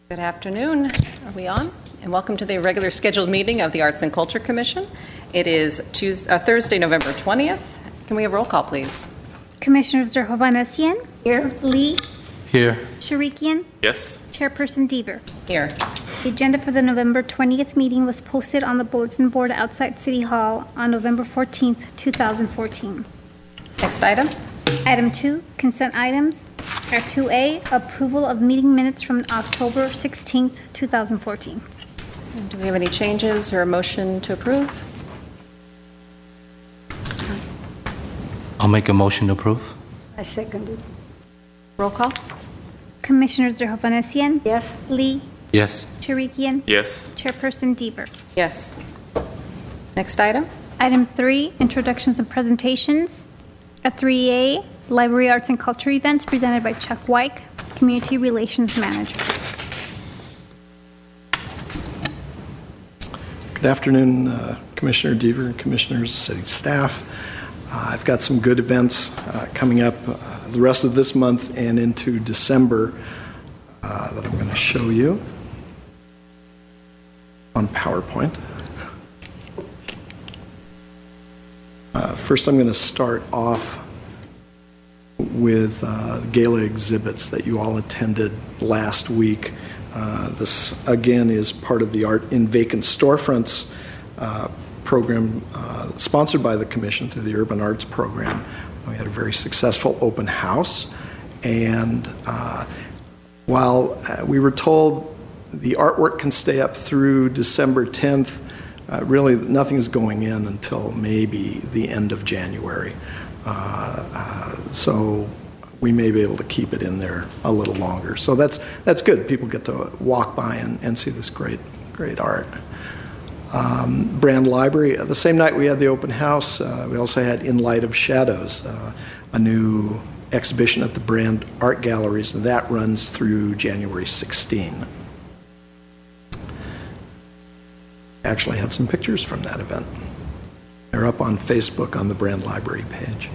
Good afternoon. Are we on? And welcome to the regular scheduled meeting of the Arts and Culture Commission. It is Thursday, November 20th. Can we have roll call, please? Commissioners Hovhanessian. Here. Lee. Here. Sharikian. Yes. Chairperson Deaver. Here. The agenda for the November 20th meeting was posted on the bulletin board outside City Hall on November 14th, 2014. Next item. Item 2, consent items. Our 2A, approval of meeting minutes from October 16th, 2014. Do we have any changes or a motion to approve? I'll make a motion to approve. I second it. Roll call. Commissioners Hovhanessian. Yes. Lee. Yes. Sharikian. Yes. Chairperson Deaver. Yes. Next item. Item 3, introductions and presentations. At 3A, Library Arts and Culture events presented by Chuck Wyke, Community Relations Manager. Good afternoon, Commissioner Deaver and Commissioners, city staff. I've got some good events coming up the rest of this month and into December that I'm going to show you on PowerPoint. First, I'm going to start off with Gala Exhibits that you all attended last week. This, again, is part of the Art in Vacant Storefronts program sponsored by the Commission through the Urban Arts Program. We had a very successful open house, and while we were told the artwork can stay up through December 10th, really nothing is going in until maybe the end of January. So we may be able to keep it in there a little longer. So that's good. People get to walk by and see this great art. Brand Library, the same night we had the open house, we also had In Light of Shadows, a new exhibition at the Brand Art Galleries, and that runs through January 16. Actually had some pictures from that event. They're up on Facebook on the Brand Library page.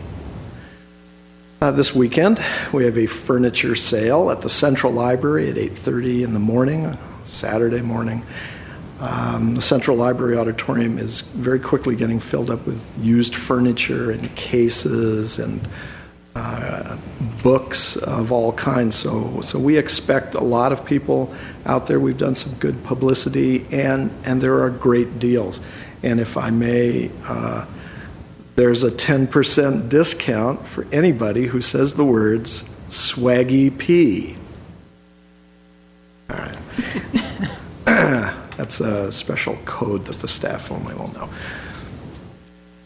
This weekend, we have a furniture sale at the Central Library at 8:30 in the morning, Saturday morning. The Central Library Auditorium is very quickly getting filled up with used furniture and cases and books of all kinds. So we expect a lot of people out there. We've done some good publicity, and there are great deals. And if I may, there's a 10% discount for anybody who says the words Swaggy P. All right. That's a special code that the staff only will know.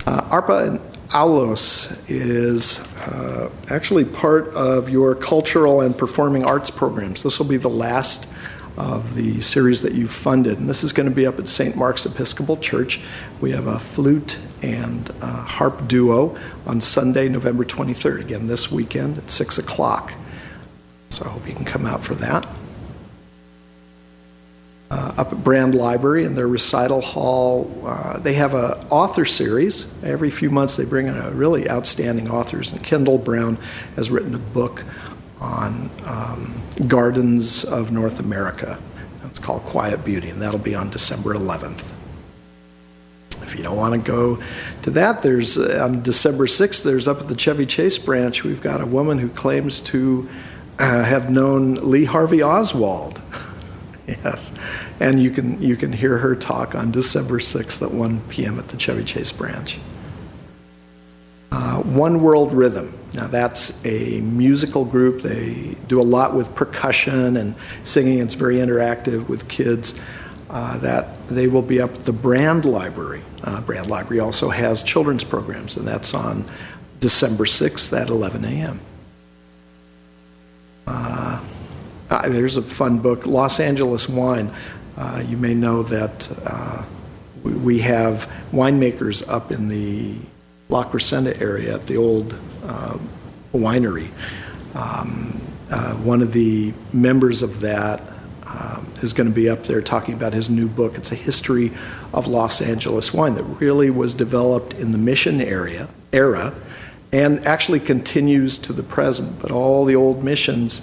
ARPA and AULOS is actually part of your cultural and performing arts programs. This will be the last of the series that you've funded, and this is going to be up at St. Mark's Episcopal Church. We have a flute and harp duo on Sunday, November 23rd, again this weekend at 6 o'clock. So I hope you can come out for that. Up at Brand Library in their recital hall, they have an author series. Every few months they bring in a really outstanding authors, and Kendall Brown has written a book on gardens of North America. It's called Quiet Beauty, and that'll be on December 11th. If you don't want to go to that, there's on December 6th, there's up at the Chevy Chase branch, we've got a woman who claims to have known Lee Harvey Oswald. Yes, and you can hear her talk on December 6th at 1 p.m. at the Chevy Chase branch. One World Rhythm. Now that's a musical group. They do a lot with percussion and singing. It's very interactive with kids. That they will be up at the Brand Library. Brand Library also has children's programs, and that's on December 6th at 11 a.m. There's a fun book, Los Angeles Wine. You may know that we have winemakers up in the La Crescenta area at the old winery. One of the members of that is going to be up there talking about his new book. It's a history of Los Angeles wine that really was developed in the Mission era and actually continues to the present. But all the old missions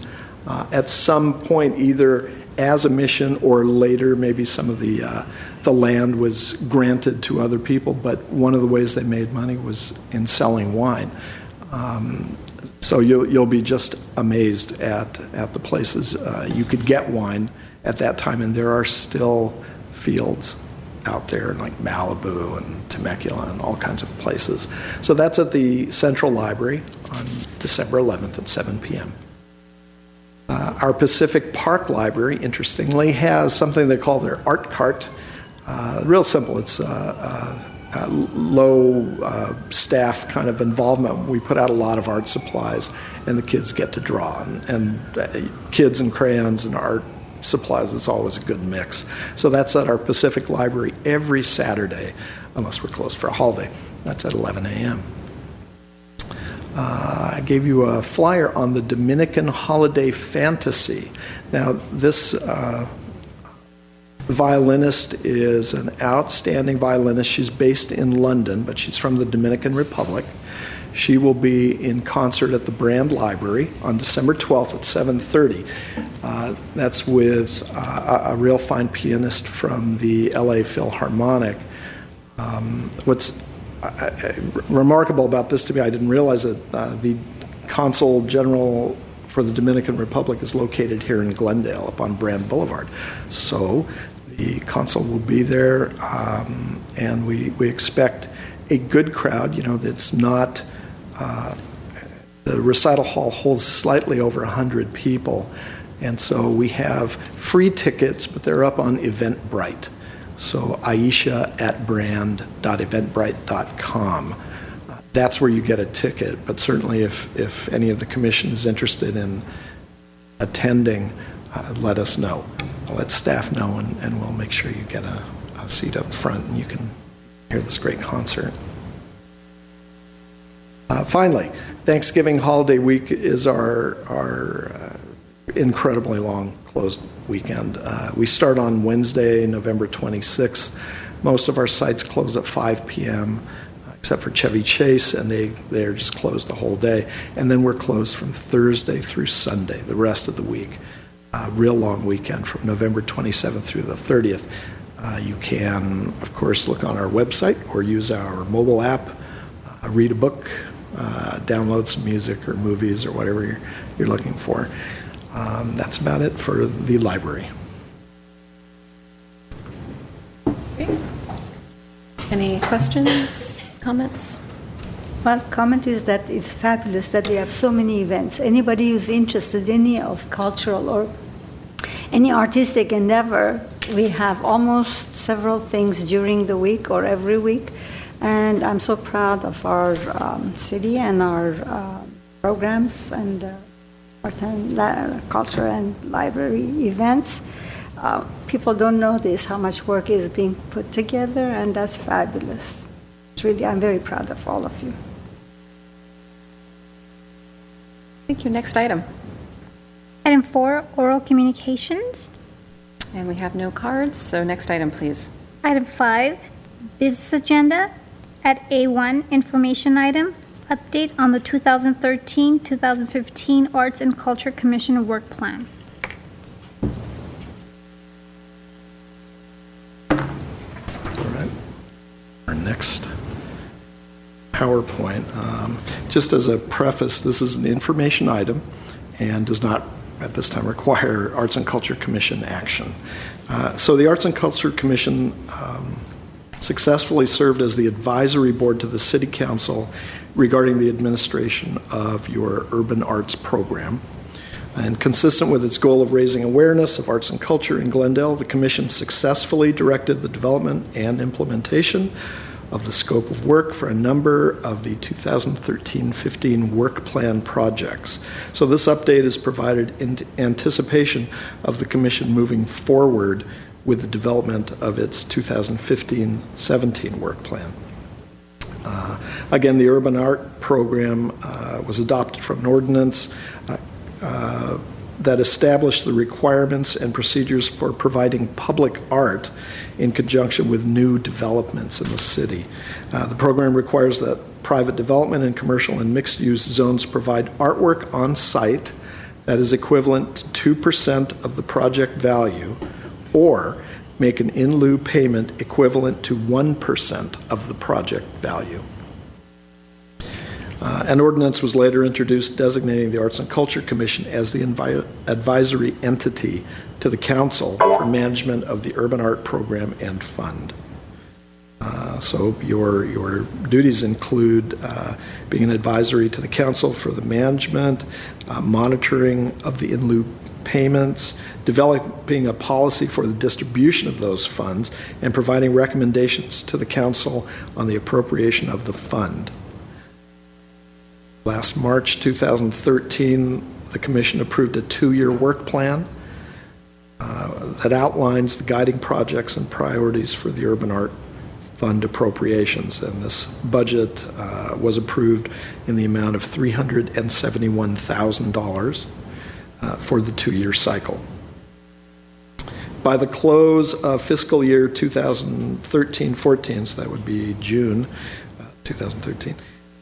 at some point either as a mission, or later maybe some of the land was granted to other people, but one of the ways they made money was in selling wine. So you'll be just amazed at the places you could get wine at that time, and there are still fields out there like Malibu and Temecula and all kinds of places. So that's at the Central Library on December 11th at 7 p.m. Our Pacific Park Library, interestingly, has something they call their art cart. Real simple. It's low staff kind of involvement. We put out a lot of art supplies, and the kids get to draw. And kids and crayons and art supplies is always a good mix. So that's at our Pacific Library every Saturday, unless we're closed for a holiday. That's at 11 a.m. I gave you a flyer on the Dominican Holiday Fantasy. Now, this violinist is an outstanding violinist. She's based in London, but she's from the Dominican Republic. She will be in concert at the Brand Library on December 12th at 7:30. That's with a real fine pianist from the LA Philharmonic. What's remarkable about this to me, I didn't realize that the Consul General for the Dominican Republic is located here in Glendale up on Brand Boulevard. So the consul will be there, and we expect a good crowd. You know, that's not... the recital hall holds slightly over 100 people, and so we have free tickets, but they're up on Eventbrite. So Aisha at brand.eventbrite.com. That's where you get a ticket, but certainly if any of the commission is interested in attending, let us know. Let staff know, and we'll make sure you get a seat up front and you can hear this great concert. Finally, Thanksgiving holiday week is our incredibly long closed weekend. We start on Wednesday, November 26th. Most of our sites close at 5 p.m., except for Chevy Chase, and they're just closed the whole day. And then we're closed from Thursday through Sunday, the rest of the week. Real long weekend from November 27th through the 30th. You can, of course, look on our website or use our mobile app, read a book, download some music or movies or whatever you're looking for. That's about it for the library. Okay. Any questions, comments? Well, comment is that it's fabulous that we have so many events. Anybody who's interested in any of cultural or any artistic endeavor, we have almost several things during the week or every week. And I'm so proud of our city and our programs and art and culture and library events. People don't know this, how much work is being put together, and that's fabulous. It's really, I'm very proud of all of you. Thank you. Next item. Item 4, oral communications. And we have no cards, so next item, please. Item 5, business agenda. At A1, information item, update on the 2013-2015 Arts and Culture Commission work plan. All right. Our next PowerPoint. Just as a preface, this is an information item and does not, at this time, require Arts and Culture Commission action. So the Arts and Culture Commission successfully served as the advisory board to the City Council regarding the administration of your urban arts program. And consistent with its goal of raising awareness of arts and culture in Glendale, the Commission successfully directed the development and implementation of the scope of work for a number of the 2013-15 work plan projects. So this update is provided in anticipation of the Commission moving forward with the development of its 2015-17 work plan. Again, the urban art program was adopted from an ordinance that established the requirements and procedures for providing public art in conjunction with new developments in the city. The program requires that private development and commercial and mixed-use zones provide artwork on site that is equivalent to 2% of the project value, or make an in lieu payment equivalent to 1% of the project value. An ordinance was later introduced designating the Arts and Culture Commission as the advisory entity to the council for management of the urban art program and fund. So your duties include being an advisory to the council for the management, monitoring of the in lieu payments, developing a policy for the distribution of those funds, and providing recommendations to the council on the appropriation of the fund. Last March 2013, the Commission approved a 2-year work plan that outlines the guiding projects and priorities for the Urban Art Fund appropriations. And this budget was approved in the amount of $371,000 for the 2-year cycle. By the close of fiscal year 2013-14, so that would be June 2013,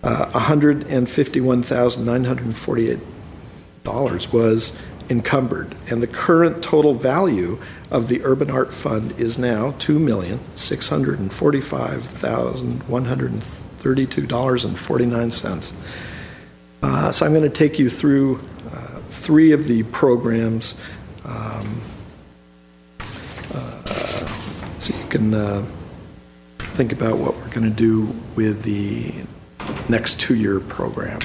$151,948 was encumbered, and the current total value of the Urban Art Fund is now $2,645,132.49. So I'm going to take you through 3 of the programs so you can think about what we're going to do with the next 2-year program.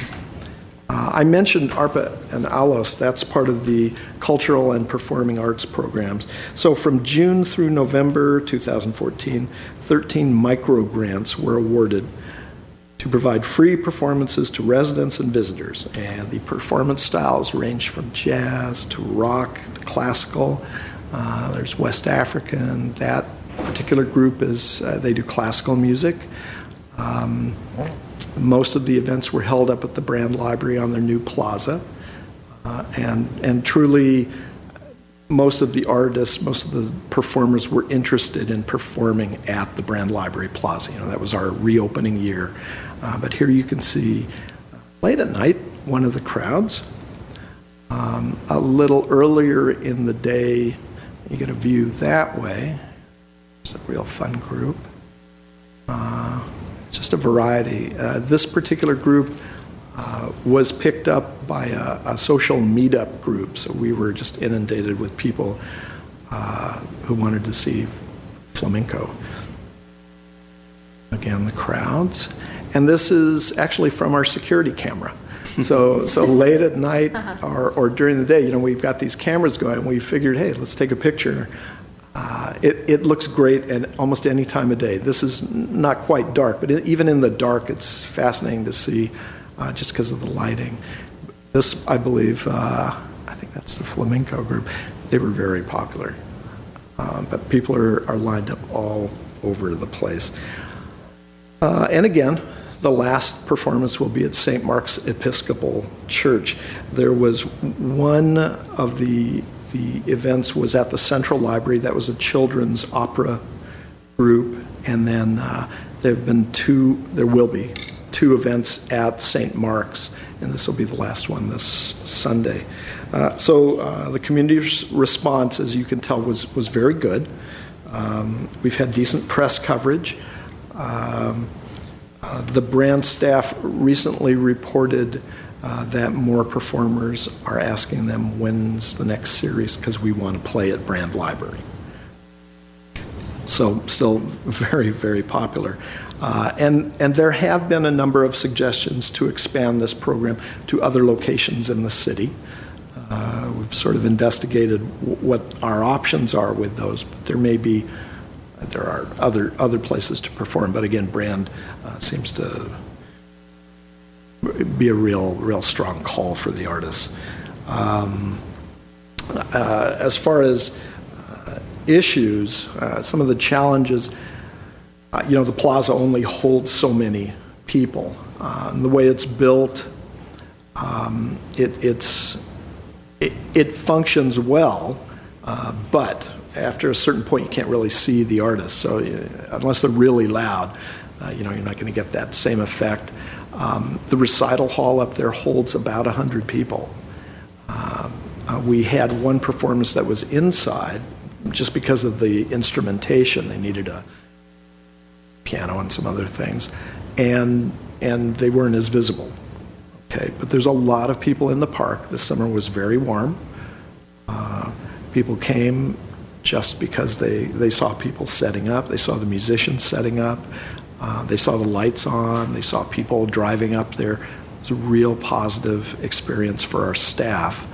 I mentioned ARPA and ALOS. That's part of the cultural and performing arts programs. So from June through November 2014, 13 micro grants were awarded to provide free performances to residents and visitors. And the performance styles range from jazz to rock to classical. There's West African. That particular group is, they do classical music. Most of the events were held up at the Brand Library on their new plaza. And truly, most of the artists, most of the performers were interested in performing at the Brand Library Plaza. You know, that was our reopening year. But here you can see, late at night, one of the crowds. A little earlier in the day, you get a view that way. It's a real fun group. Just a variety. This particular group was picked up by a social meetup group, so we were just inundated with people who wanted to see flamenco. Again, the crowds. And this is actually from our security camera. So late at night or during the day, you know, we've got these cameras going, and we figured, hey, let's take a picture. It looks great at almost any time of day. This is not quite dark, but even in the dark, it's fascinating to see just because of the lighting. This, I believe, I think that's the flamenco group. They were very popular. But people are lined up all over the place. And again, the last performance will be at St. Mark's Episcopal Church. There was one of the events was at the Central Library. That was a children's opera group. And then there will be two events at St. Mark's, and this will be the last one this Sunday. So the community's response, as you can tell, was very good. We've had decent press coverage. The brand staff recently reported that more performers are asking them when's the next series because we want to play at Brand Library. So still very, very popular. And there have been a number of suggestions to expand this program to other locations in the city. We've sort of investigated what our options are with those, but there are other places to perform. But again, Brand seems to be a real strong call for the artists. As far as issues, some of the challenges, the plaza only holds so many people. And the way it's built, it functions well, but after a certain point, you can't really see the artists. So unless they're really loud, you're not going to get that same effect. The recital hall up there holds about 100 people. We had one performance that was inside just because of the instrumentation. They needed a piano and some other things, and they weren't as visible. Okay, but there's a lot of people in the park. This summer was very warm. People came just because they saw people setting up. They saw the musicians setting up. They saw the lights on. They saw people driving up there. It was a real positive experience for our staff,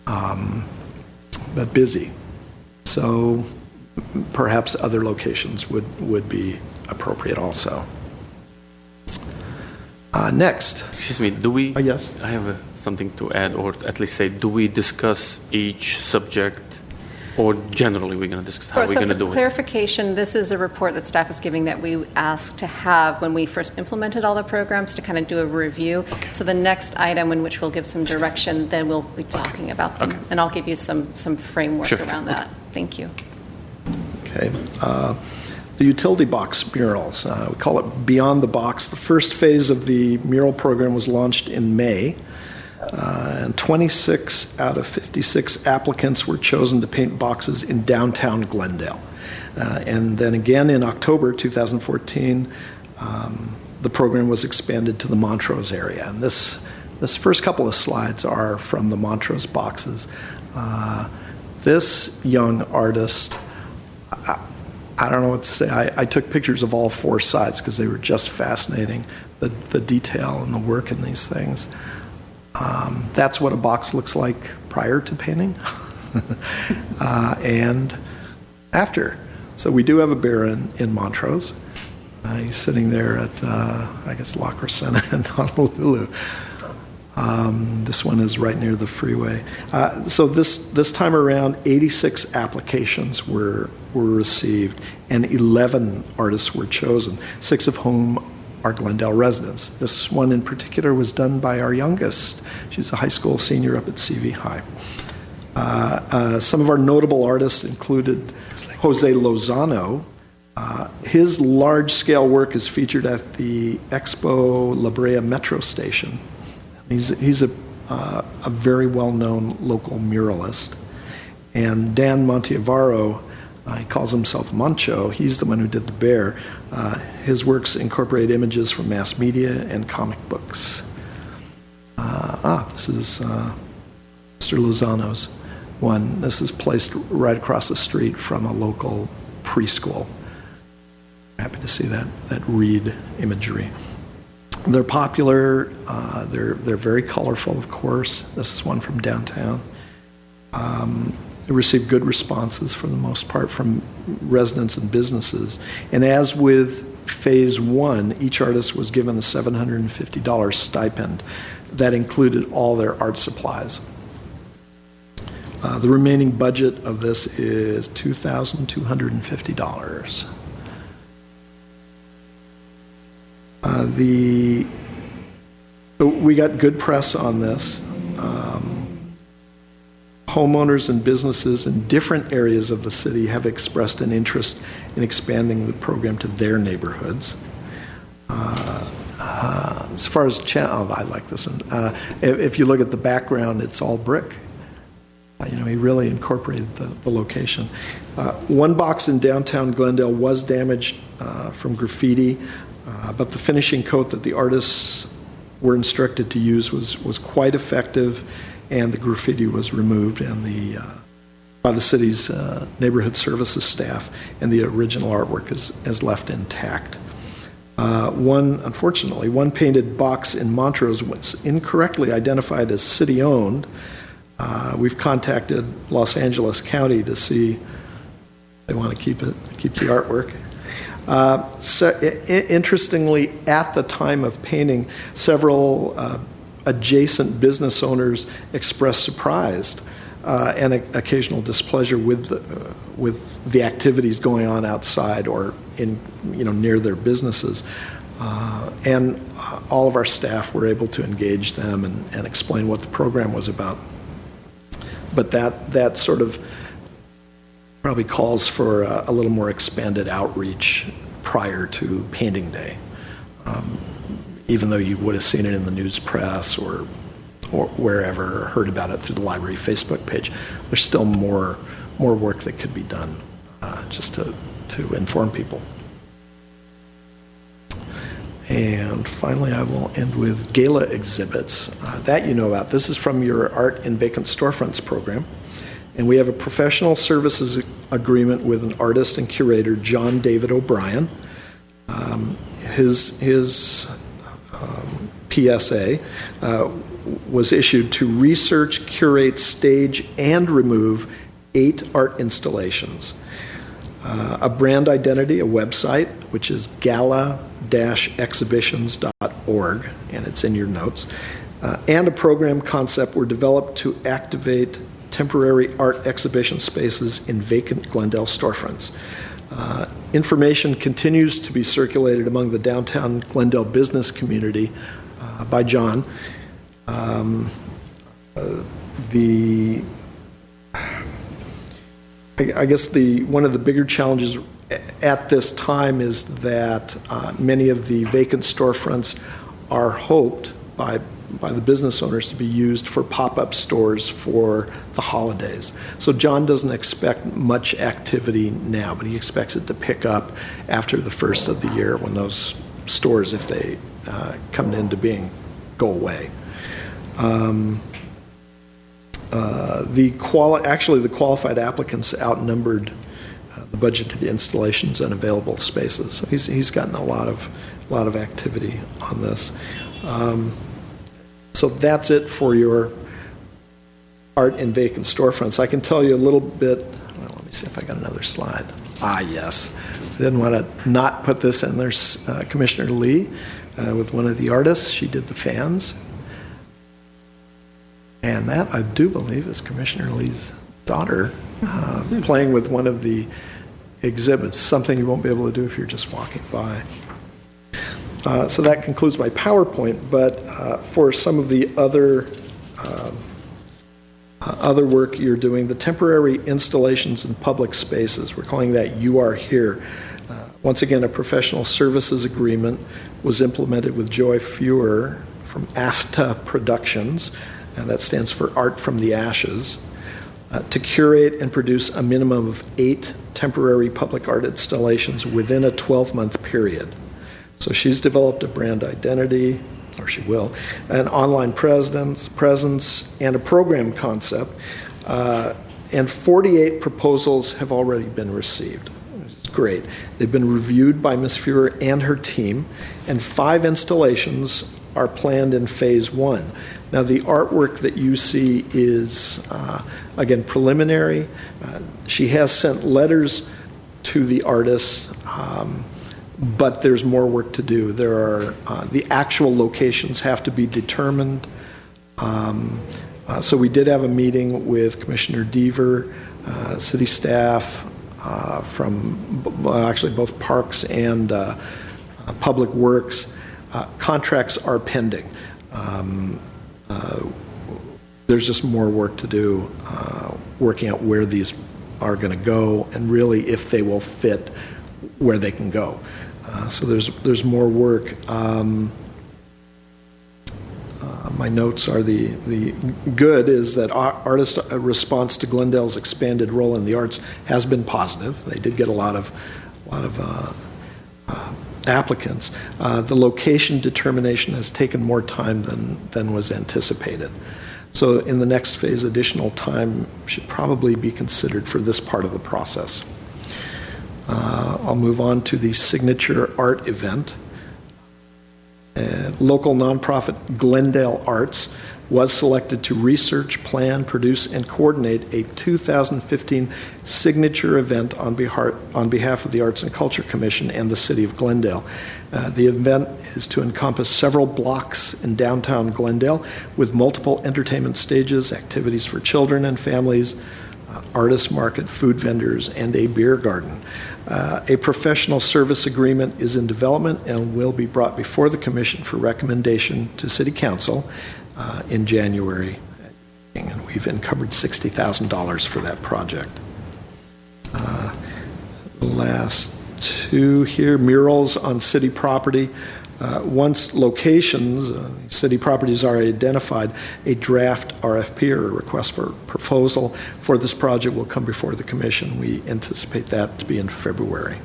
but busy. So perhaps other locations would be appropriate also. Next. Excuse me, do we? Yes. I have something to add, or at least say, do we discuss each subject, or generally we're going to discuss how we're going to do for it? clarification, this is a report that staff is giving that we asked to have when we first implemented all the programs to kind of do a review. Okay. So the next item in which we'll give some direction, then we'll be talking about them. Okay. And I'll give you some framework Sure. around that. Thank you. Okay. The utility box murals. We call it Beyond the Box. The first phase of the mural program was launched in May, and 26 out of 56 applicants were chosen to paint boxes in downtown Glendale. And then again in October 2014, the program was expanded to the Montrose area. And this first couple of slides are from the Montrose boxes. This young artist, I don't know what to say. I took pictures of all four sides because they were just fascinating, the detail and the work in these things. That's what a box looks like prior to painting and after. So we do have a bear in Montrose. He's sitting there at, I guess, La Crescenta in Honolulu. This one is right near the freeway. So this time around, 86 applications were received, and 11 artists were chosen, 6 of whom are Glendale residents. This one in particular was done by our youngest. She's a high school senior up at CV High. Some of our notable artists included Jose Lozano. His large-scale work is featured at the Expo La Brea Metro Station. He's a very well-known local muralist. And Dan Monteavaro, he calls himself Moncho. He's the one who did the bear. His works incorporate images from mass media and comic books. This is Mr. Lozano's one. This is placed right across the street from a local preschool. Happy to see that read imagery. They're popular. They're very colorful, of course. This is one from downtown. They received good responses for the most part from residents and businesses. And as with Phase 1, each artist was given a $750 stipend that included all their art supplies. The remaining budget of this is $2,250. We got good press on this. Homeowners and businesses in different areas of the city have expressed an interest in expanding the program to their neighborhoods. As far as I like this one. If you look at the background, it's all brick. He really incorporated the location. One box in downtown Glendale was damaged from graffiti, but the finishing coat that the artists were instructed to use was quite effective, and the graffiti was removed by the city's neighborhood services staff, and the original artwork is left intact. Unfortunately, one painted box in Montrose was incorrectly identified as city-owned. We've contacted Los Angeles County to see if they want to keep the artwork. Interestingly, at the time of painting, several adjacent business owners expressed surprise and occasional displeasure with the activities going on outside or near their businesses. And all of our staff were able to engage them and explain what the program was about. But that sort of probably calls for a little more expanded outreach prior to painting day, even though you would have seen it in the news press or or wherever, or heard about it through the library Facebook page. There's still more work that could be done just to inform people. And finally, I will end with Gala Exhibits. That you know about. This is from your Art in Vacant Storefronts program. And we have a professional services agreement with an artist and curator, John David O'Brien. His PSA was issued to research, curate, stage, and remove 8 art installations. A brand identity, a website, which is gala-exhibitions.org, and it's in your notes, and a program concept were developed to activate temporary art exhibition spaces in vacant Glendale storefronts. Information continues to be circulated among the downtown Glendale business community by John. I guess one of the bigger challenges at this time is that many of the vacant storefronts are hoped by the business owners to be used for pop-up stores for the holidays. So John doesn't expect much activity now, but he expects it to pick up after the first of the year when those stores, if they come into being, go away. The qualified applicants outnumbered the budgeted installations and available spaces. So he's gotten a lot of activity on this. So that's it for your art in vacant storefronts. I can tell you a little bit. Well, let me see if I got another slide. Yes. I didn't want to not put this in. There's Commissioner Lee with one of the artists. She did the fans. And that, I do believe, is Commissioner Lee's daughter playing with one of the exhibits, something you won't be able to do if you're just walking by. So that concludes my PowerPoint, but for some of the other work you're doing, the temporary installations in public spaces, we're calling that You Are Here. Once again, a professional services agreement was implemented with Joy Fewer from AFTA Productions, and that stands for Art from the Ashes, to curate and produce a minimum of 8 temporary public art installations within a 12-month period. So she's developed a brand identity, or she will, an online presence, and a program concept, and 48 proposals have already been received. It's great. They've been reviewed by Ms. Fewer and her team, and 5 installations are planned in phase 1. Now, the artwork that you see is, again, preliminary. She has sent letters to the artists, but there's more work to do. There are the actual locations have to be determined. So we did have a meeting with Commissioner Deaver, city staff from actually both Parks and Public Works. Contracts are pending. There's just more work to do working out where these are going to go and really if they will fit where they can go. So there's more work. My notes are the good is that artist response to Glendale's expanded role in the arts has been positive. They did get a lot of applicants. The location determination has taken more time than was anticipated. So in the next phase, additional time should probably be considered for this part of the process. I'll move on to the signature art event. Local nonprofit Glendale Arts was selected to research, plan, produce, and coordinate a 2015 signature event on behalf of the Arts and Culture Commission and the City of Glendale. The event is to encompass several blocks in downtown Glendale with multiple entertainment stages, activities for children and families, artist market, food vendors, and a beer garden. A professional service agreement is in development and will be brought before the Commission for recommendation to City Council in January. And we've encumbered $60,000 for that project. The last 2 here, murals on city property. Once locations, city properties are identified, a draft RFP or a request for proposal for this project will come before the commission. We anticipate that to be in February.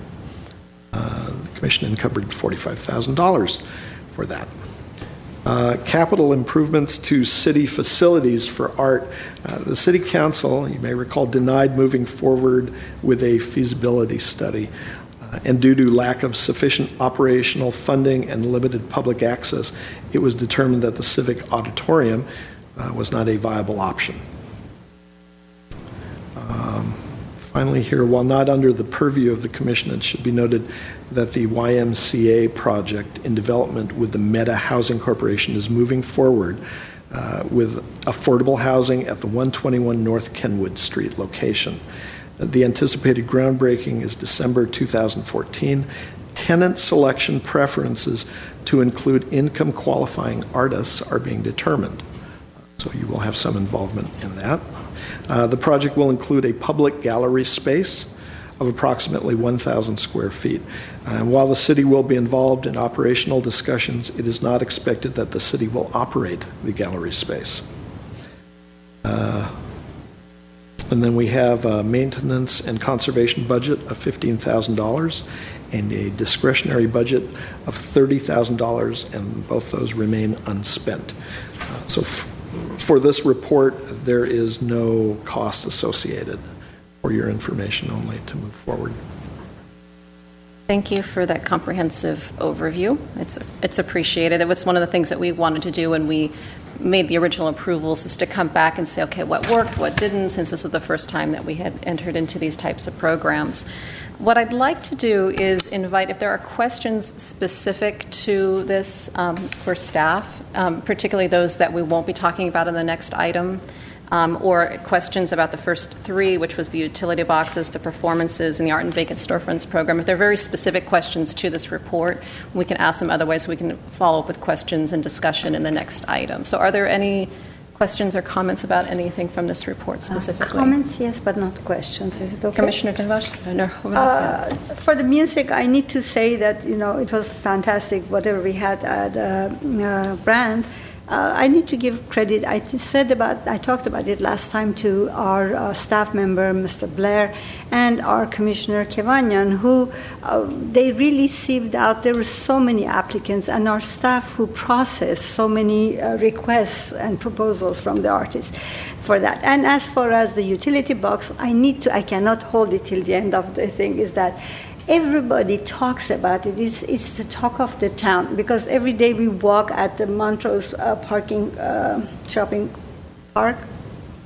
The commission encumbered $45,000 for that. Capital improvements to city facilities for art. The City Council, you may recall, denied moving forward with a feasibility study. And due to lack of sufficient operational funding and limited public access, it was determined that the Civic Auditorium was not a viable option. Finally here, while not under the purview of the Commission, it should be noted that the YMCA project in development with the Meta Housing Corporation is moving forward with affordable housing at the 121 North Kenwood Street location. The anticipated groundbreaking is December 2014. Tenant selection preferences to include income qualifying artists are being determined. So you will have some involvement in that. The project will include a public gallery space of approximately 1,000 square feet. And while the city will be involved in operational discussions, it is not expected that the city will operate the gallery space. And then we have a maintenance and conservation budget of $15,000 and a discretionary budget of $30,000, and both those remain unspent. So for this report, there is no cost associated, for your information only to move forward. Thank you for that comprehensive overview. It's appreciated. It was one of the things that we wanted to do when we made the original approvals, is to come back and say, okay, what worked, what didn't, since this was the first time that we had entered into these types of programs. What I'd like to do is invite, if there are questions specific to this for staff, particularly those that we won't be talking about in the next item, or questions about the first three, which was the utility boxes, the performances, and the Art and Vacant Storefronts program. If there are very specific questions to this report, we can ask them. Otherwise, we can follow up with questions and discussion in the next item. So are there any questions or comments about anything from this report specifically? Comments, yes, but not questions. Is it okay? Commissioner Devash? No. For the music, I need to say that, it was fantastic, whatever we had at Brand. I need to give credit. I talked about it last time to our staff member, Mr. Blair, and our Commissioner Kevanyan, who they really sieved out. There were so many applicants, and our staff who processed so many requests and proposals from the artists for that. And as far as the utility box, I cannot hold it till the end of the thing, is that everybody talks about it. It's the talk of the town, because every day we walk at the Montrose shopping park.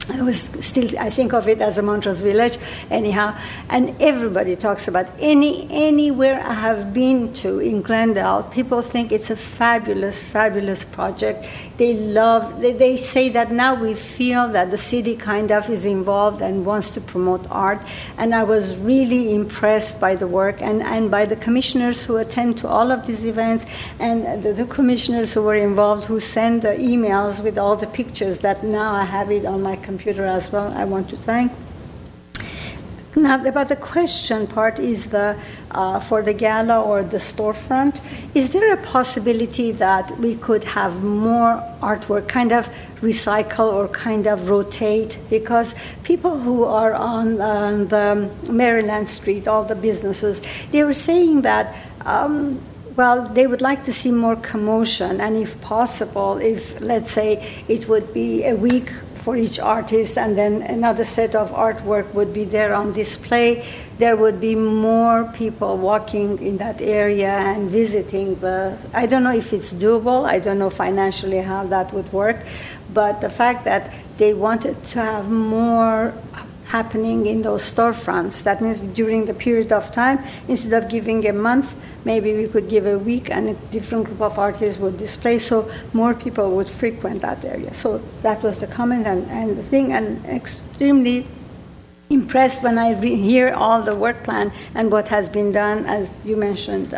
I think of it as a Montrose village, anyhow. And everybody talks about anywhere I have been to in Glendale, people think it's a fabulous, fabulous project. They say that now we feel that the city kind of is involved and wants to promote art. And I was really impressed by the work and by the commissioners who attend to all of these events, and the commissioners who were involved, who send the emails with all the pictures that now I have it on my computer as well. I want to thank. Now, about the question part is for the gala or the storefront, is there a possibility that we could have more artwork, kind of recycle or kind of rotate? Because people who are on the Maryland Street, all the businesses, they were saying that they would like to see more commotion, and if possible, if, let's say, it would be a week for each artist, and then another set of artwork would be there on display, there would be more people walking in that area and visiting I don't know if it's doable, I don't know financially how that would work, but the fact that they wanted to have more happening in those storefronts, that means during the period of time, instead of giving a month, maybe we could give a week, and a different group of artists would display, so more people would frequent that area. So that was the comment and the thing, and extremely impressed when I hear all the work plan and what has been done, as you mentioned,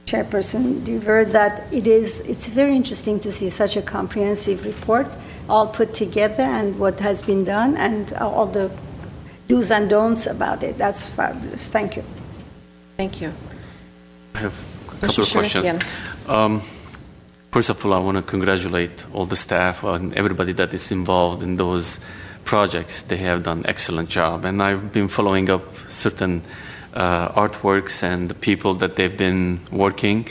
Chairperson Dever, that it's very interesting to see such a comprehensive report all put together, and what has been done, and all the do's and don'ts about it. That's fabulous. Thank you. Thank you. I have a couple of questions. First of all, I want to congratulate all the staff and everybody that is involved in those projects. They have done an excellent job. And I've been following up certain artworks and the people that they've been working.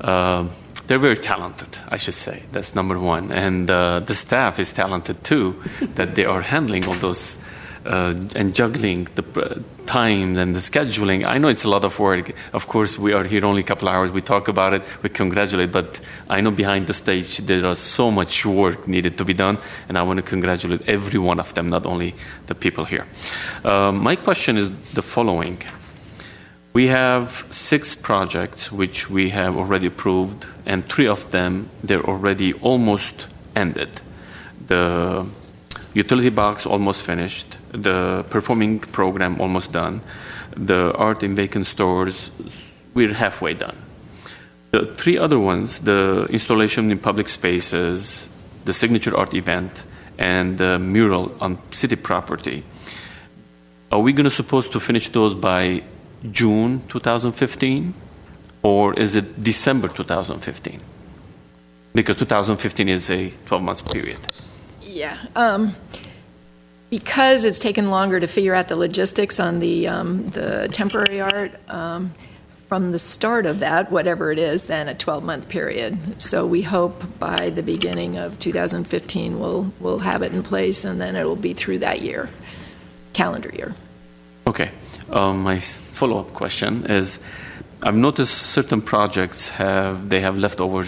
They're very talented, I should say. That's number one. And the staff is talented too, that they are handling all those and juggling the time and the scheduling. I know it's a lot of work. Of course, we are here only a couple hours. We talk about it, we congratulate, but I know behind the stage there is so much work needed to be done, and I want to congratulate every one of them, not only the people here. My question is the following. We have 6 projects which we have already approved, and 3 of them, they're already almost ended. The utility box almost finished, the performing program almost done, the art in vacant stores, we're halfway done. The 3 other ones, the installation in public spaces, the signature art event, and the mural on city property, are we going to supposed to finish those by June 2015, or is it December 2015? Because 2015 is a 12-month period. Yeah. Because it's taken longer to figure out the logistics on the temporary art, from the start of that, whatever it is, then a 12-month period. So we hope by the beginning of 2015 we'll have it in place, and then it'll be through that year, calendar year. Okay. My follow-up question is, I've noticed certain projects have leftover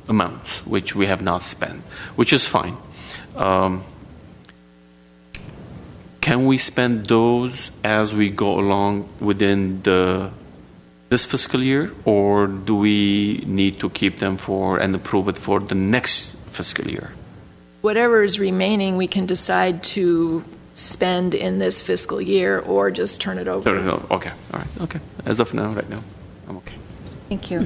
amounts which we have not spent, which is fine. Can we spend those as we go along within this fiscal year, or do we need to keep them and approve it for the next fiscal year? Whatever is remaining, we can decide to spend in this fiscal year or just turn it over. Okay, all right, okay. As of now, right now, I'm okay. Thank you.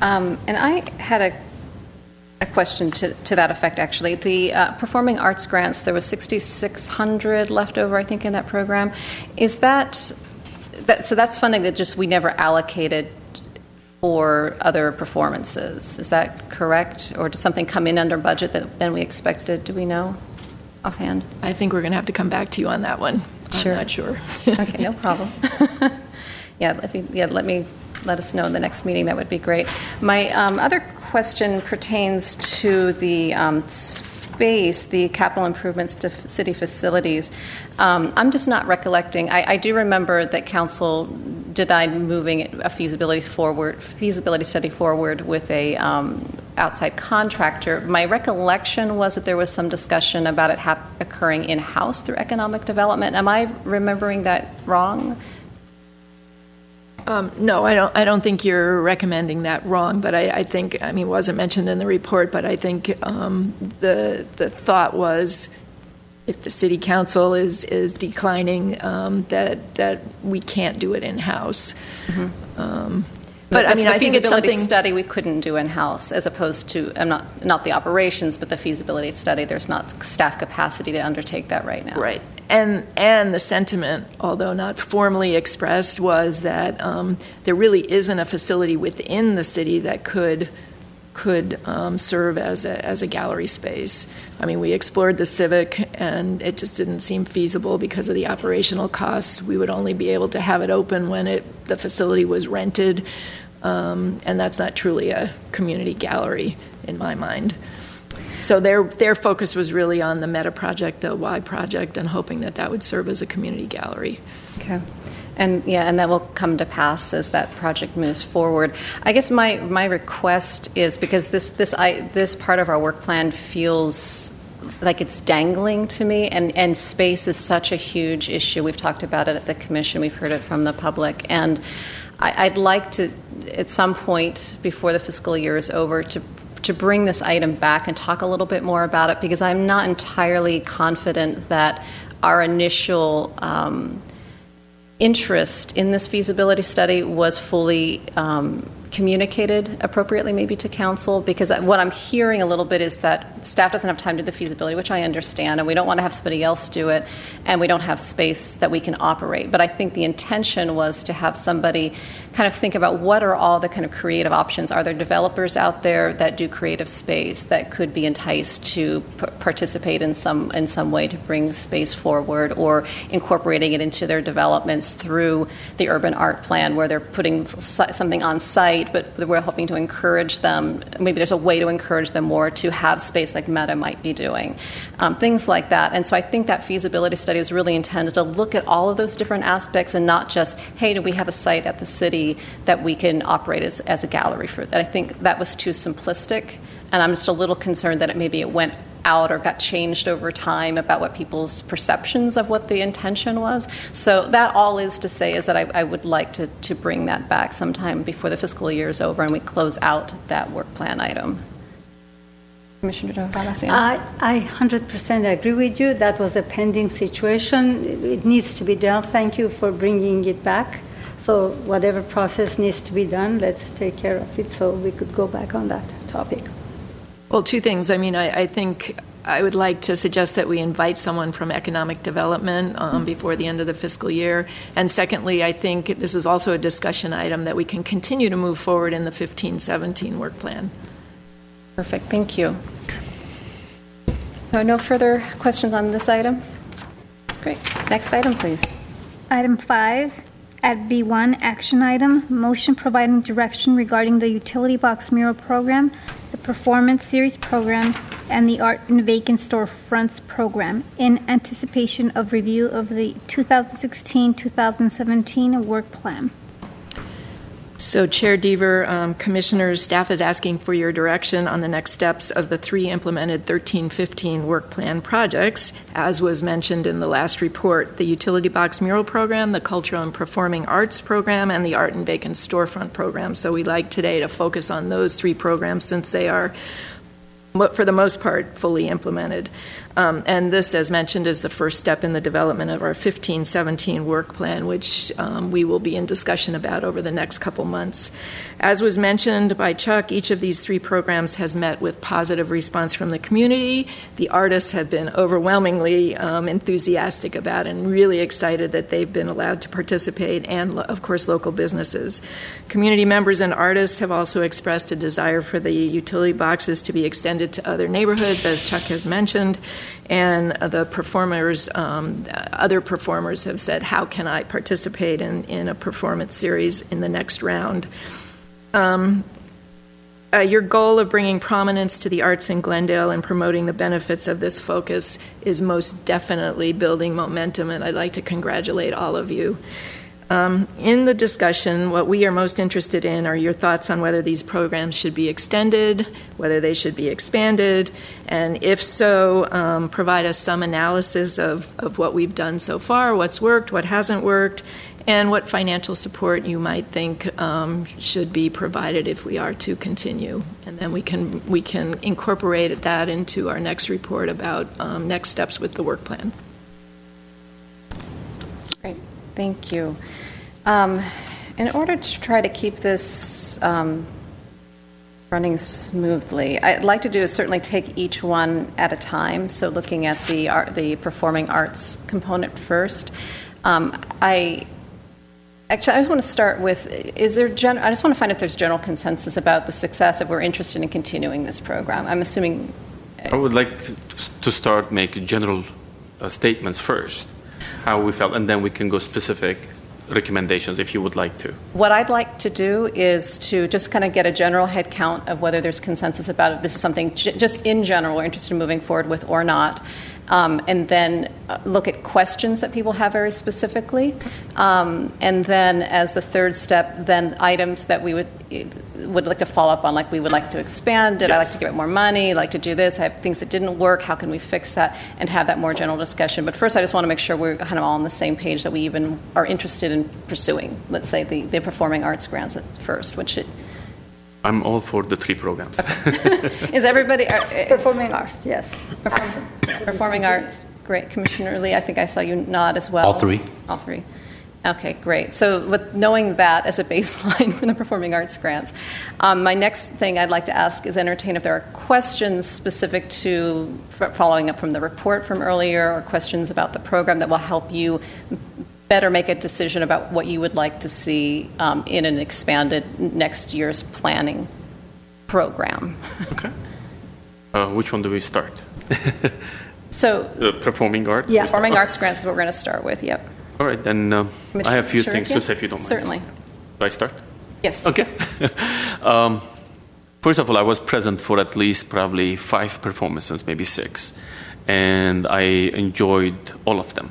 And I had a question to that effect, actually. The performing arts grants, there was 6,600 left over, I think, in that program. Is so that's funding that just we never allocated for other performances. Is that correct? Or did something come in under budget than we expected? Do we know offhand? I think we're going to have to come back to you on that one. Sure. I'm not sure. Okay, no problem. Let us know in the next meeting. That would be great. My other question pertains to the space, the capital improvements to city facilities. I'm just not recollecting. I do remember that council denied moving a feasibility study forward with a outside contractor. My recollection was that there was some discussion about it occurring in-house through economic development. Am I remembering that wrong? No, I don't think you're recommending that wrong, but I think, it wasn't mentioned in the report, but I think the thought was if the city council is declining, that we can't do it in-house. Mm-hmm. But I think it's something study we couldn't do in-house, as opposed to not the operations, but the feasibility study. There's not staff capacity to undertake that right now. Right. And the sentiment, although not formally expressed, was that there really isn't a facility within the city that could serve as a gallery space. We explored the Civic, and it just didn't seem feasible because of the operational costs. We would only be able to have it open when the facility was rented, and that's not truly a community gallery in my mind. So their focus was really on the Meta project, the Y project, and hoping that would serve as a community gallery. Okay. And that will come to pass as that project moves forward. I guess my request is, because this part of our work plan feels like it's dangling to me, and space is such a huge issue. We've talked about it at the commission. We've heard it from the public. And I'd like to, at some point before the fiscal year is over, to bring this item back and talk a little bit more about it, because I'm not entirely confident that our initial interest in this feasibility study was fully communicated appropriately maybe to council, because what I'm hearing a little bit is that staff doesn't have time to do the feasibility, which I understand, and we don't want to have somebody else do it, and we don't have space that we can operate. But I think the intention was to have somebody kind of think about what are all the kind of creative options. Are there developers out there that do creative space that could be enticed to participate in some way to bring space forward, or incorporating it into their developments through the urban art plan, where they're putting something on site, but we're hoping to encourage them. Maybe there's a way to encourage them more to have space like Meta might be doing, things like that. And so I think that feasibility study is really intended to look at all of those different aspects, and not just, hey, do we have a site at the city that we can operate as a gallery for that. I think that was too simplistic, and I'm just a little concerned that maybe it went out or got changed over time about what people's perceptions of what the intention was. So that all is to say is that I would like to bring that back sometime before the fiscal year is over and we close out that work plan item. Commissioner Devaracian. I 100% agree with you. That was a pending situation. It needs to be done. Thank you for bringing it back. So whatever process needs to be done, let's take care of it so we could go back on that topic. Well, two things. I mean, I think I would like to suggest that we invite someone from economic development before the end of the fiscal year. And secondly, I think this is also a discussion item that we can continue to move forward in the 15-17 work plan. Perfect, thank you. So no further questions on this item? Great, next item, please. Item 5, at B1, action item, motion providing direction regarding the utility box mural program, the performance series program, and the art and vacant storefronts program in anticipation of review of the 2016-2017 work plan. So Chair Deaver, Commissioners, staff is asking for your direction on the next steps of the 3 implemented 13-15 work plan projects, as was mentioned in the last report: the Utility Box Mural Program, the Cultural and Performing Arts Program, and the Art and Vacant Storefront Program. So we'd like today to focus on those 3 programs since they are, for the most part, fully implemented. And this, as mentioned, is the first step in the development of our 15-17 work plan, which we will be in discussion about over the next couple months. As was mentioned by Chuck, each of these 3 programs has met with positive response from the community. The artists have been overwhelmingly enthusiastic about and really excited that they've been allowed to participate, and, of course, local businesses. Community members and artists have also expressed a desire for the utility boxes to be extended to other neighborhoods, as Chuck has mentioned. And the performers, other performers have said, how can I participate in a performance series in the next round? Your goal of bringing prominence to the arts in Glendale and promoting the benefits of this focus is most definitely building momentum, and I'd like to congratulate all of you. In the discussion, what we are most interested in are your thoughts on whether these programs should be extended, whether they should be expanded, and if so, provide us some analysis of what we've done so far, what's worked, what hasn't worked, and what financial support you might think should be provided if we are to continue. And then we can incorporate that into our next report about next steps with the work plan. Great, thank you. In order to try to keep this running smoothly, I'd like to do is certainly take each one at a time. So looking at the performing arts component first. I just want to start with, I just want to find if there's general consensus about the success, if we're interested in continuing this program. I'm assuming. I would like to start make general statements first, how we felt, and then we can go specific recommendations if you would like to. What I'd like to do is to just kind of get a general head count of whether there's consensus about it. This is something just in general we're interested in moving forward with or not. And then look at questions that people have very specifically. And then as the third step, then items that we would like to follow up on, like we would like to expand it, I'd like to give it more money, like to do this, I have things that didn't work, how can we fix that, and have that more general discussion. But first I just want to make sure we're kind of all on the same page, that we even are interested in pursuing, let's say, the performing arts grants at first, which I'm all for the 3 programs. is everybody... Performing arts, yes. Performing arts, great. Commissioner Lee, I think I saw you nod as well. All 3. All 3. Okay, great. So with knowing that as a baseline for the performing arts grants, my next thing I'd like to ask is entertain if there are questions specific to following up from the report from earlier, or questions about the program that will help you better make a decision about what you would like to see in an expanded next year's planning program. Okay. Which one do we start? So, Performing arts? Yeah. performing arts grants is what we're going to start with, yep. All right, then I have a few things to Shuriken? say if you don't mind. Certainly. Do I start? Yes. Okay. First of all, I was present for at least probably 5 performances, maybe 6, and I enjoyed all of them.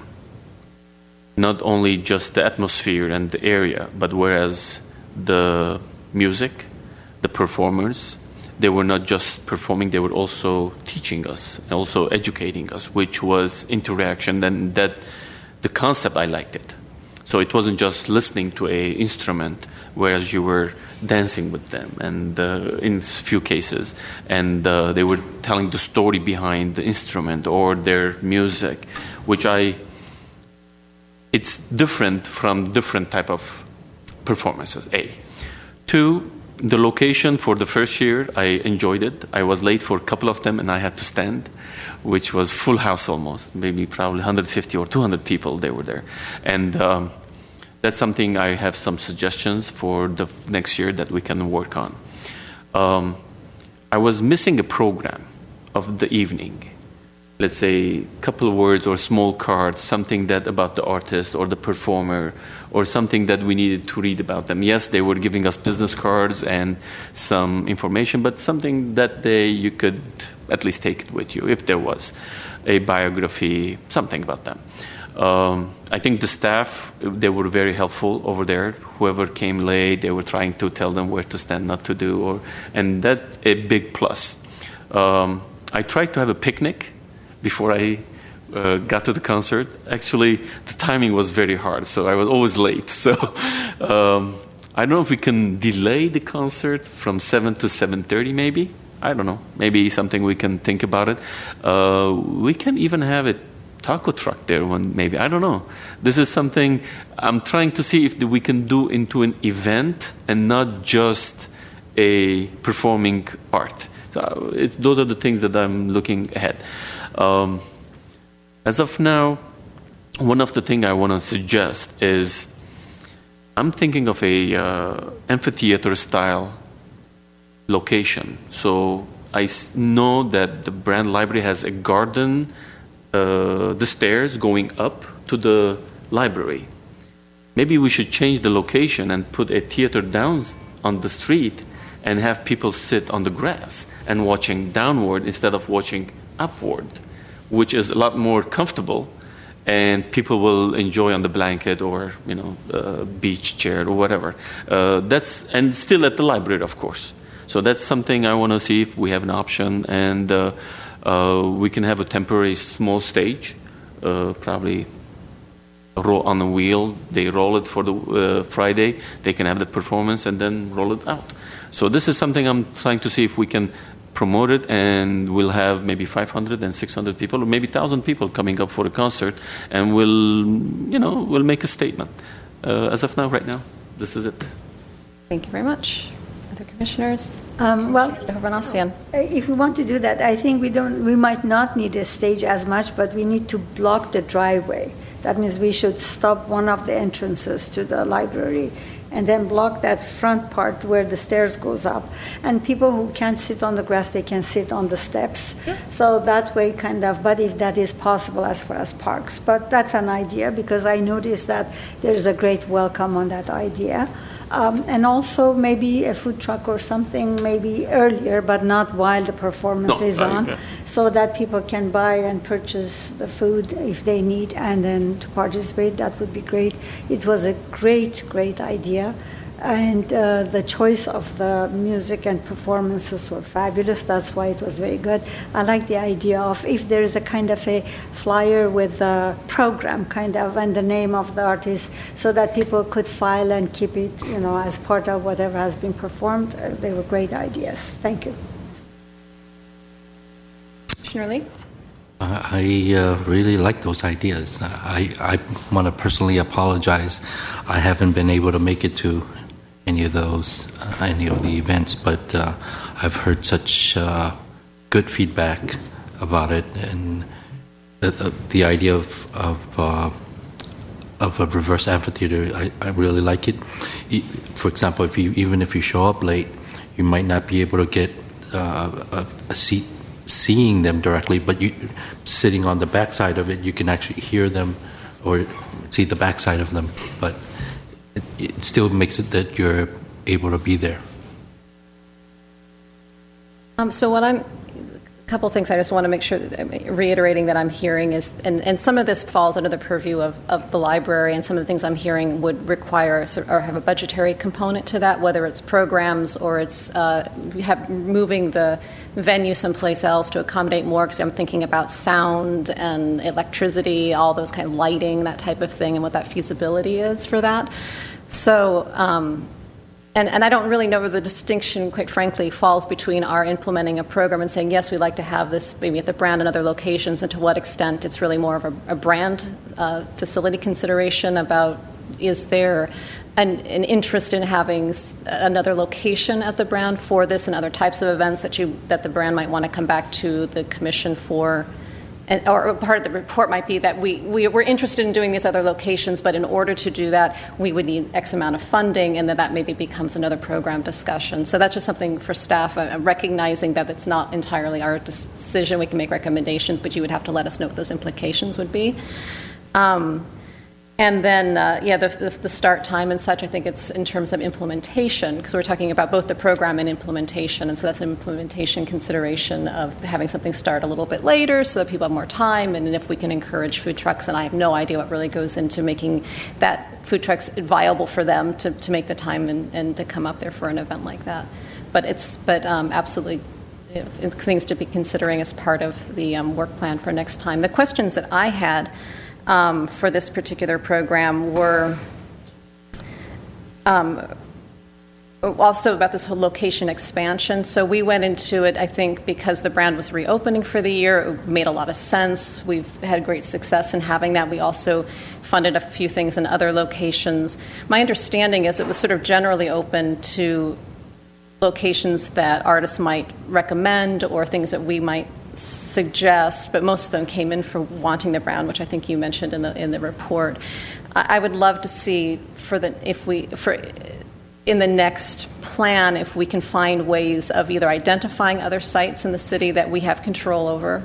Not only just the atmosphere and the area, but whereas the music, the performers, they were not just performing, they were also teaching us, also educating us, which was interaction, and that the concept, I liked it. So it wasn't just listening to an instrument, whereas you were dancing with them, and in a few cases, and they were telling the story behind the instrument or their music, which it's different from different type of performances, A. 2, the location for the first year, I enjoyed it. I was late for a couple of them, and I had to stand, which was full house almost, maybe probably 150 or 200 people, they were there. And that's something I have some suggestions for the next year that we can work on. I was missing a program of the evening. Let's say a couple of words or small cards, something that about the artist or the performer, or something that we needed to read about them. Yes, they were giving us business cards and some information, but something that you could at least take it with you if there was a biography, something about them. I think the staff, they were very helpful over there. Whoever came late, they were trying to tell them where to stand, not to do, and that's a big plus. I tried to have a picnic before I got to the concert. Actually, the timing was very hard, so I was always late. So I don't know if we can delay the concert from 7 to 7:30 maybe. I don't know. Maybe something we can think about it. We can even have a taco truck there one maybe. I don't know. This is something I'm trying to see if we can do into an event and not just a performing art. So those are the things that I'm looking ahead. As of now, one of the things I want to suggest is I'm thinking of a amphitheater style location. So I know that the Brand Library has a garden, the stairs going up to the library. Maybe we should change the location and put a theater down on the street and have people sit on the grass and watching downward instead of watching upward, which is a lot more comfortable, and people will enjoy on the blanket or beach chair or whatever. And still at the library, of course. So that's something I want to see if we have an option, and we can have a temporary small stage, probably on a wheel. They roll it for the Friday. They can have the performance and then roll it out. So this is something I'm trying to see if we can promote it, and we'll have maybe 500 and 600 people, or maybe 1,000 people coming up for a concert, and we'll make a statement. As of now, right now, this is it. Thank you very much. Other commissioners? Well, if we want to do that, I think we might not need a stage as much, but we need to block the driveway. That means we should stop one of the entrances to the library and then block that front part where the stairs goes up. And people who can't sit on the grass, they can sit on the steps. Yeah. So that way but if that is possible as far as parks. But that's an idea, because I noticed that there's a great welcome on that idea. And also maybe a food truck or something maybe earlier, but not while the performance is on, so that people can buy and purchase the food if they need, and then to participate. That would be great. It was a great, great idea. And the choice of the music and performances were fabulous. That's why it was very good. I like the idea of if there is a kind of a flyer with the program and the name of the artist, so that people could file and keep it, as part of whatever has been performed. They were great ideas. Thank you. Commissioner Lee? I really like those ideas. I want to personally apologize. I haven't been able to make it to any of the events, but I've heard such good feedback about it, and the idea of of a reverse amphitheater. I really like it. For example, even if you show up late, you might not be able to get a seat seeing them directly, but you sitting on the backside of it, you can actually hear them or see the backside of them. But it still makes it that you're able to be there. So a couple things I just want to make sure, reiterating that I'm hearing is, and some of this falls under the purview of the library, and some of the things I'm hearing would require or have a budgetary component to that, whether it's programs or it's moving the venue someplace else to accommodate more, because I'm thinking about sound and electricity, all those kind of lighting, that type of thing, and what that feasibility is for that. So, and I don't really know where the distinction, quite frankly, falls between our implementing a program and saying, yes, we'd like to have this maybe at the brand and other locations, and to what extent it's really more of a brand facility consideration about, is there an interest in having another location at the brand for this and other types of events that the brand might want to come back to the commission for. Or part of the report might be that we're interested in doing these other locations, but in order to do that, we would need X amount of funding, and that maybe becomes another program discussion. So that's just something for staff, recognizing that it's not entirely our decision. We can make recommendations, but you would have to let us know what those implications would be. And then, the start time and such, I think it's in terms of implementation, because we're talking about both the program and implementation, and so that's an implementation consideration of having something start a little bit later so that people have more time, and if we can encourage food trucks, and I have no idea what really goes into making that food trucks viable for them to make the time and to come up there for an event like that. But absolutely, it's things to be considering as part of the work plan for next time. The questions that I had for this particular program were also about this whole location expansion. So we went into it, I think, because the brand was reopening for the year. It made a lot of sense. We've had great success in having that. We also funded a few things in other locations. My understanding is it was sort of generally open to locations that artists might recommend or things that we might suggest, but most of them came in for wanting the brand, which I think you mentioned in the report. I would love to see in the next plan if we can find ways of either identifying other sites in the city that we have control over,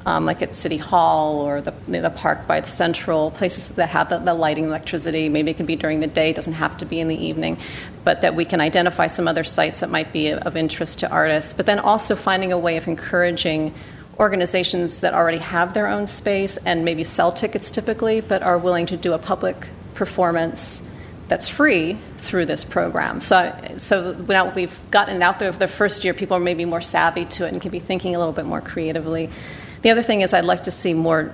like at City Hall or the park by the Central, places that have the lighting, electricity. Maybe it can be during the day, it doesn't have to be in the evening, but that we can identify some other sites that might be of interest to artists. But then also finding a way of encouraging organizations that already have their own space and maybe sell tickets typically, but are willing to do a public performance that's free through this program. So now we've gotten out there for the first year, people are maybe more savvy to it and can be thinking a little bit more creatively. The other thing is I'd like to see more,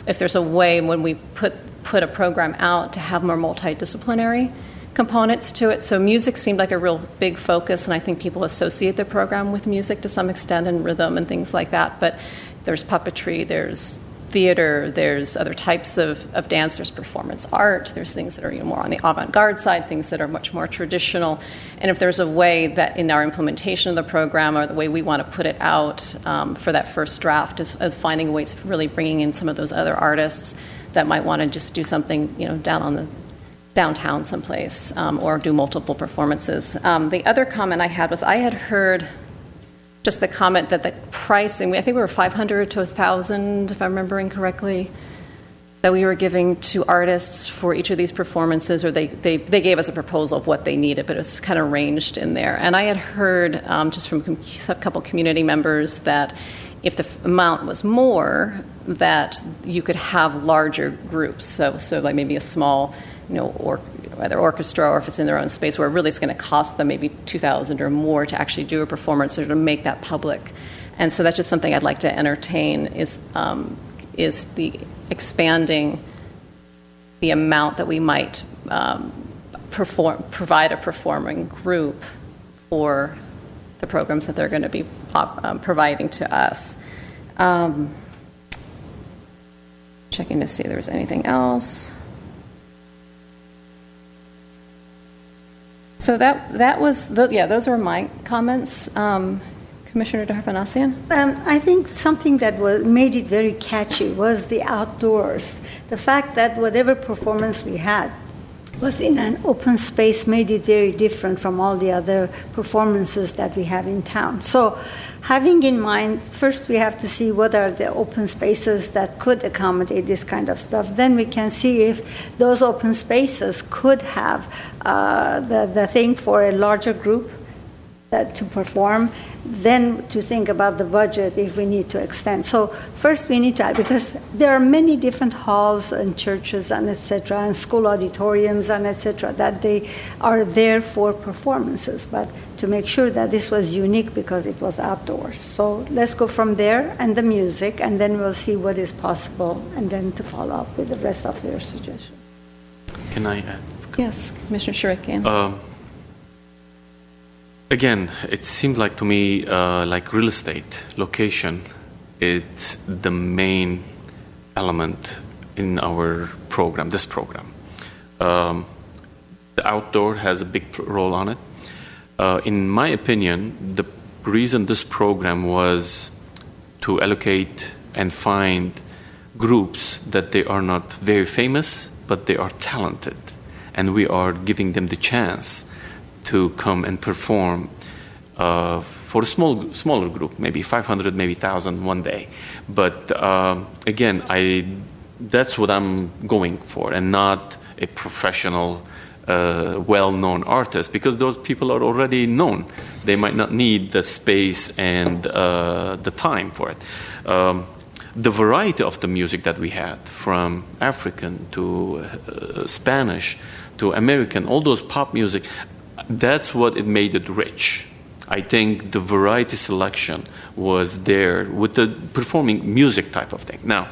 if there's a way when we put a program out to have more multidisciplinary components to it. So music seemed like a real big focus, and I think people associate the program with music to some extent and rhythm and things like that. But there's puppetry, there's theater, there's other types of dance, there's performance art, there's things that are more on the avant-garde side, things that are much more traditional. And if there's a way that in our implementation of the program or the way we want to put it out for that first draft is finding ways of really bringing in some of those other artists that might want to just do something, down on the downtown someplace or do multiple performances. The other comment I had was I had heard just the comment that the pricing, I think we were $500 to $1,000, if I'm remembering correctly, that we were giving to artists for each of these performances, or they gave us a proposal of what they needed, but it was kind of ranged in there. And I had heard just from a couple community members that if the amount was more, that you could have larger groups, so like maybe a small, or either orchestra or if it's in their own space where really it's going to cost them maybe $2,000 or more to actually do a performance or to make that public. And so that's just something I'd like to entertain is the expanding the amount that we might provide a performing group for the programs that they're going to be providing to us. Checking to see if there was anything else. So that was, those were my comments. Commissioner Darvanasian? I think something that made it very catchy was the outdoors. The fact that whatever performance we had was in an open space made it very different from all the other performances that we have in town. So having in mind, first we have to see what are the open spaces that could accommodate this kind of stuff. Then we can see if those open spaces could have the thing for a larger group to perform, then to think about the budget if we need to extend. So first we need to add, because there are many different halls and churches and etc. and school auditoriums and etc. that they are there for performances, but to make sure that this was unique because it was outdoors. So let's go from there and the music, and then we'll see what is possible, and then to follow up with the rest of their suggestions. Can I add? Yes, Commissioner Shurikian. Again, it seemed like to me like real estate, location, it's the main element in our program, this program. The outdoor has a big role on it. In my opinion, the reason this program was to allocate and find groups that they are not very famous, but they are talented. And we are giving them the chance to come and perform for a smaller group, maybe 500, maybe 1,000 one day. But again, that's what I'm going for, and not a professional, well-known artist, because those people are already known. They might not need the space and the time for it. The variety of the music that we had, from African to Spanish to American, all those pop music, that's what it made it rich. I think the variety selection was there with the performing music type of thing. Now,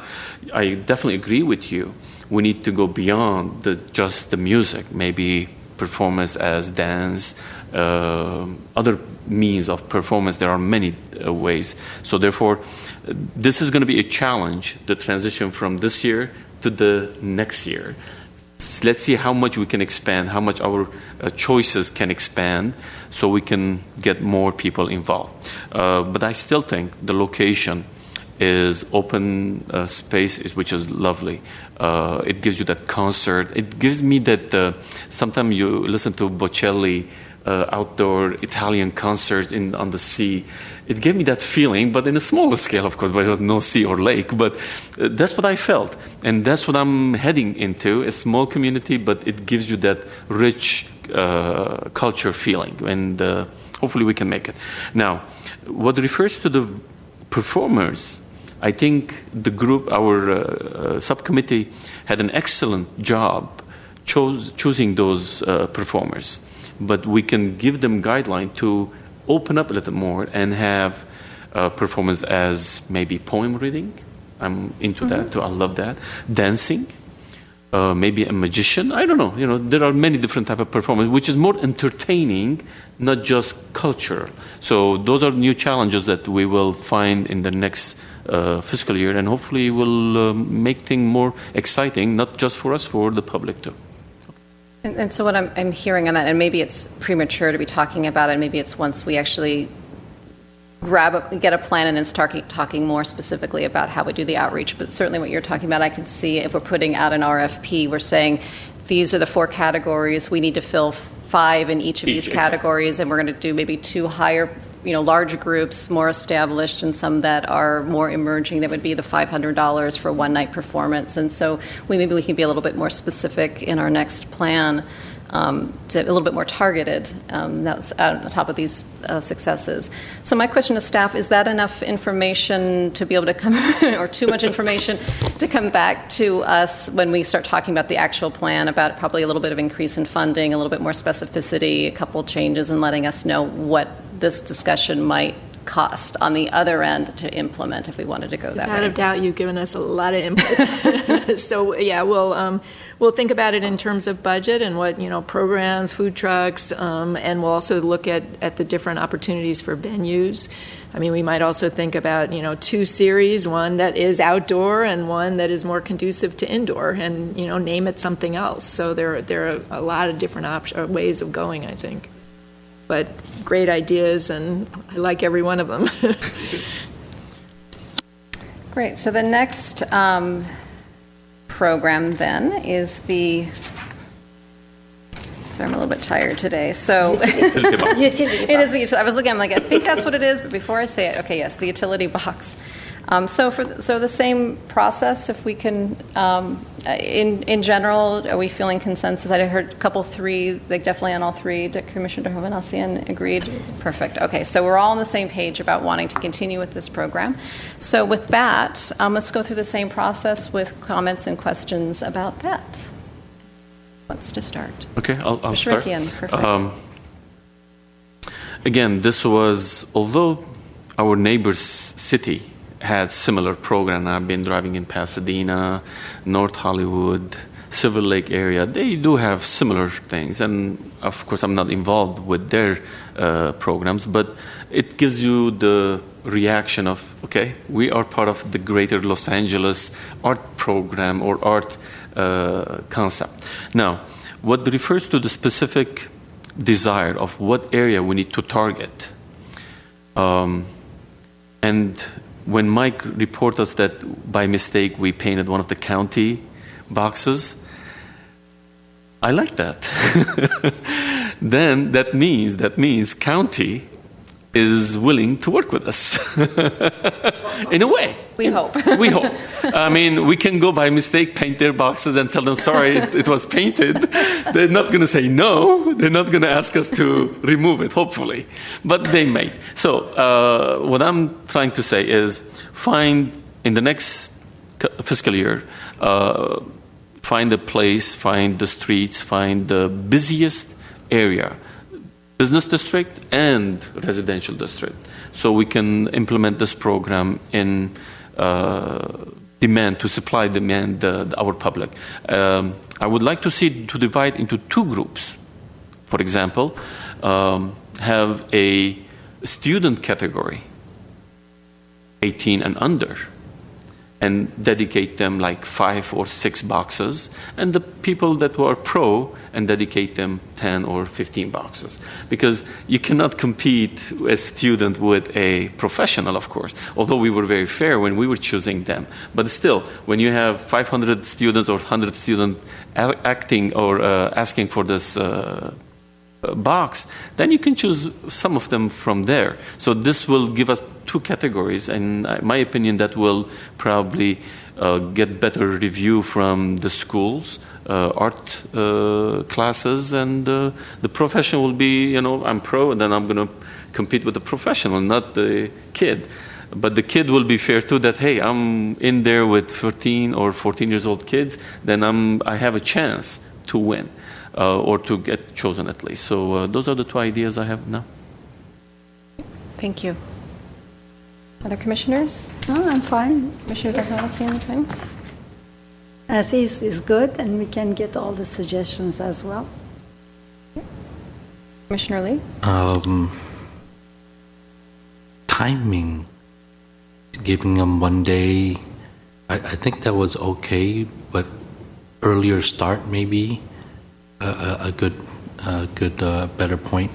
I definitely agree with you. We need to go beyond just the music, maybe performance as dance, other means of performance. There are many ways. So therefore, this is going to be a challenge, the transition from this year to the next year. Let's see how much we can expand, how much our choices can expand, so we can get more people involved. But I still think the location is open space, which is lovely. It gives you that concert. It gives me that, sometimes you listen to Bocelli, outdoor Italian concerts on the sea. It gave me that feeling, but in a smaller scale, of course, where there was no sea or lake. But that's what I felt. And that's what I'm heading into, a small community, but it gives you that rich culture feeling. And hopefully we can make it. Now, what refers to the performers, I think the group, our subcommittee, had an excellent job choosing those performers. But we can give them guideline to open up a little more and have performance as maybe poem reading. I'm into that too. I love that. Dancing, maybe a magician. I don't know. You know, there are many different type of performance, which is more entertaining, not just cultural. So those are new challenges that we will find in the next fiscal year, and hopefully will make things more exciting, not just for us, for the public too. And so what I'm hearing on that, and maybe it's premature to be talking about it, maybe it's once we actually get a plan and then start talking more specifically about how we do the outreach. But certainly what you're talking about, I can see if we're putting out an RFP, we're saying these are the 4 categories. We need to fill 5 in each of these categories, and we're going to do maybe 2 higher, larger groups, more established, and some that are more emerging. That would be the $500 for a one-night performance. And so maybe we can be a little bit more specific in our next plan, to a little bit more targeted. That's at the top of these successes. So my question to staff, is that enough information to be able to come, or too much information to come back to us when we start talking about the actual plan, about probably a little bit of increase in funding, a little bit more specificity, a couple changes, and letting us know what this discussion might cost on the other end to implement if we wanted to go that way? Without a doubt, you've given us a lot of input. So yeah, we'll think about it in terms of budget and what programs, food trucks, and we'll also look at the different opportunities for venues. I mean, we might also think about 2 series, one that is outdoor and one that is more conducive to indoor, and name it something else. So there are a lot of different ways of going, I think. But great ideas, and I like every one of them. Great. So the next program then is the. Sorry, I'm a little bit tired today. So it is the. I was looking. I'm like, I think that's what it is. But before I say it, okay, yes, the utility box. So the same process. If we can, in general, are we feeling consensus? I heard a couple three, like definitely on all three. Commissioner Hovnanian agreed. Perfect. Okay, so we're all on the same page about wanting to continue with this program. So with that, let's go through the same process with comments and questions about that. What's to start? Okay, I'll start. Perfect. Again, this was, although our neighbor's city had similar program. I've been driving in Pasadena, North Hollywood, Silver Lake area. They do have similar things. And of course, I'm not involved with their programs, but it gives you the reaction of, okay, we are part of the greater Los Angeles art program or art concept. Now, what refers to the specific desire of what area we need to target. And when Mike reported us that by mistake we painted one of the county boxes, I like that. Then that means county is willing to work with us in a way. We hope. We hope. I mean, we can go by mistake, paint their boxes and tell them, sorry, it was painted. They're not going to say no. They're not going to ask us to remove it, hopefully. But they may. So what I'm trying to say is find, in the next fiscal year, find a place, find the streets, find the busiest area, business district and residential district, so we can implement this program in demand, to supply demand our public. I would like to see to divide into two groups. For example, have a student category, 18 and under, and dedicate them like 5 or 6 boxes, and the people that were pro and dedicate them 10 or 15 boxes. Because you cannot compete as a student with a professional, of course, although we were very fair when we were choosing them. But still, when you have 500 students or 100 students acting or asking for this box, then you can choose some of them from there. So this will give us 2 categories, and in my opinion, that will probably get better review from the schools, art classes, and the profession will be, I'm pro, and then I'm going to compete with the professional, not the kid. But the kid will be fair too, that, hey, I'm in there with 13 or 14 years old kids, then I have a chance to win. Or to get chosen at least. So those are the 2 ideas I have now. Thank you. Other commissioners? No, I'm fine. Commissioner Gonzalez, anything? As is good, and we can get all the suggestions as well. Commissioner Lee? Timing, giving them one day, I think that was okay, but earlier start maybe. A good, better point.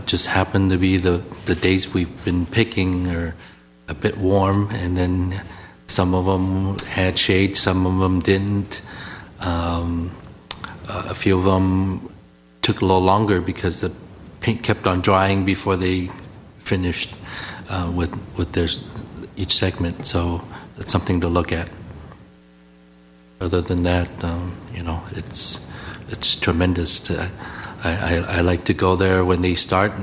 Just happened to be the days we've been picking are a bit warm, and then some of them had shade, some of them didn't. A few of them took a little longer because the paint kept on drying before they finished with their each segment. So it's something to look at. Other than that, it's tremendous. I like to go there when they start.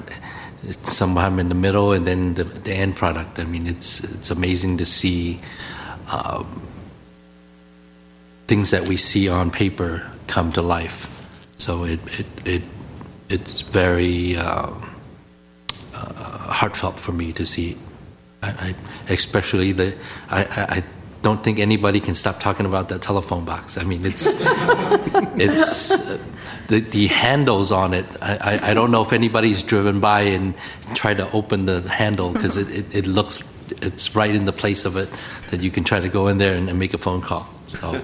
It's sometime in the middle, and then the end product. I mean, it's amazing to see things that we see on paper come to life. So it's very heartfelt for me to see. Especially I don't think anybody can stop talking about that telephone box. I mean, it's the handles on it. I don't know if anybody's driven by and tried to open the handle, because it looks, it's right in the place of it that you can try to go in there and make a phone call. So,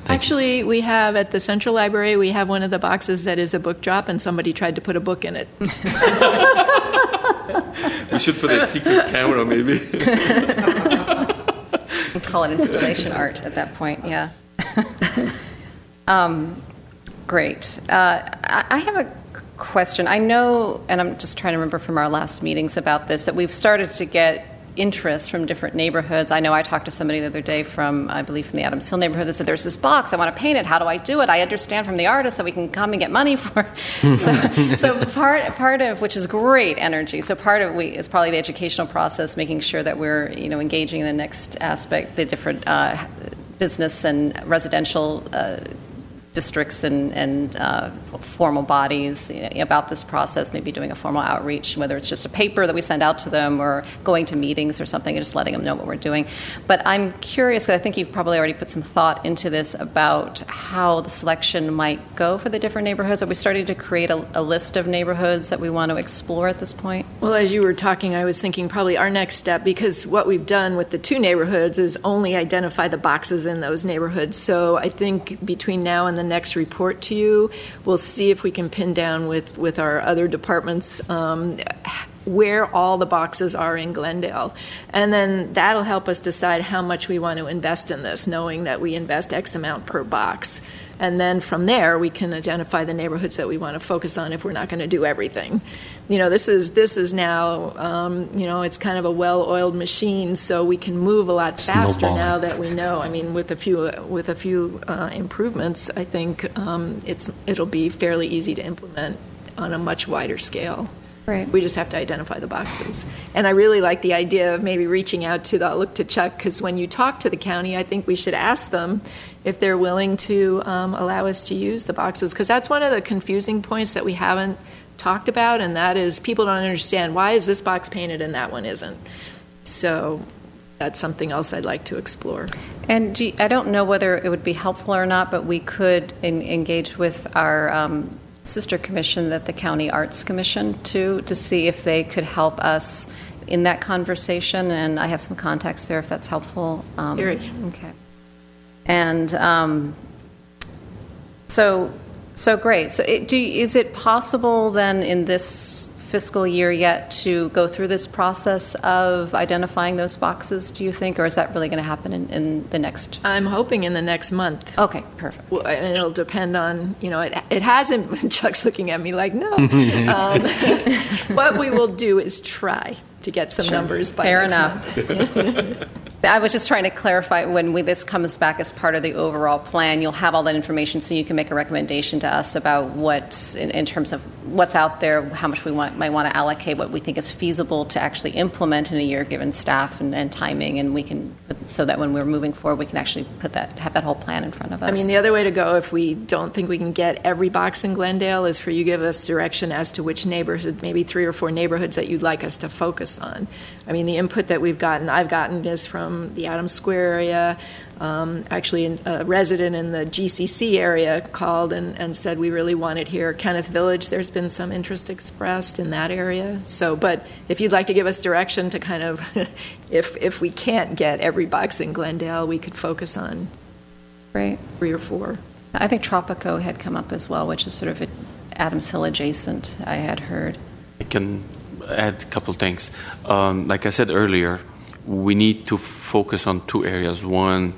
I Actually, we have at the Central Library, we have one of the boxes that is a book drop, and somebody tried to put a book in it. We should put a secret camera, maybe. We'll call it installation art at that point, yeah. Great. I have a question. I know, and I'm just trying to remember from our last meetings about this, that we've started to get interest from different neighborhoods. I know I talked to somebody the other day from, I believe, from the Adams Hill neighborhood that said, there's this box, I want to paint it, how do I do it? I understand from the artist that we can come and get money for it. So part of, which is great energy, so part of is probably the educational process, making sure that we're, engaging in the next aspect, the different business and residential districts and formal bodies about this process, maybe doing a formal outreach, whether it's just a paper that we send out to them or going to meetings or something and just letting them know what we're doing. But I'm curious, because I think you've probably already put some thought into this about how the selection might go for the different neighborhoods. Are we starting to create a list of neighborhoods that we want to explore at this point? Well, as you were talking, I was thinking probably our next step, because what we've done with the 2 neighborhoods is only identify the boxes in those neighborhoods. So I think between now and the next report to you, we'll see if we can pin down with our other departments where all the boxes are in Glendale. And then that'll help us decide how much we want to invest in this, knowing that we invest X amount per box. And then from there, we can identify the neighborhoods that we want to focus on if we're not going to do everything. This is now, it's kind of a well-oiled machine, so we can move a lot faster now that we know. I mean, with a few improvements, I think it'll be fairly easy to implement on a much wider scale. Right. We just have to identify the boxes. And I really like the idea of maybe reaching out I'll look to Chuck, because when you talk to the county, I think we should ask them if they're willing to allow us to use the boxes, because that's one of the confusing points that we haven't talked about, and that is people don't understand, why is this box painted and that one isn't? So that's something else I'd like to explore. And I don't know whether it would be helpful or not, but we could engage with our sister commission, the County Arts Commission, to see if they could help us in that conversation. And I have some contacts there if that's helpful. Very. Okay. And so great. So is it possible then in this fiscal year yet to go through this process of identifying those boxes, do you think, or is that really going to happen in the next? I'm hoping in the next month. Okay, perfect. Well, and it'll depend on, it hasn't, Chuck's looking at me like, no. What we will do is try to get some numbers by Fair this enough. month. I was just trying to clarify, when this comes back as part of the overall plan, you'll have all that information so you can make a recommendation to us about what, in terms of what's out there, how much we might want to allocate, what we think is feasible to actually implement in a year given staff and timing, and we can, so that when we're moving forward, we can actually have that whole plan in front of us. I mean, the other way to go, if we don't think we can get every box in Glendale, is for you to give us direction as to which neighborhood, maybe 3 or 4 neighborhoods that you'd like us to focus on. I mean, the input that I've gotten is from the Adams Square area. Actually, a resident in the GCC area called and said we really want it here. Kenneth Village, there's been some interest expressed in that area. So, but if you'd like to give us direction to kind of, if we can't get every box in Glendale, we could focus on Right. 3 or 4. I think Tropico had come up as well, which is sort of Adams Hill adjacent, I had heard. I can add a couple things. Like I said earlier, we need to focus on 2 areas. One,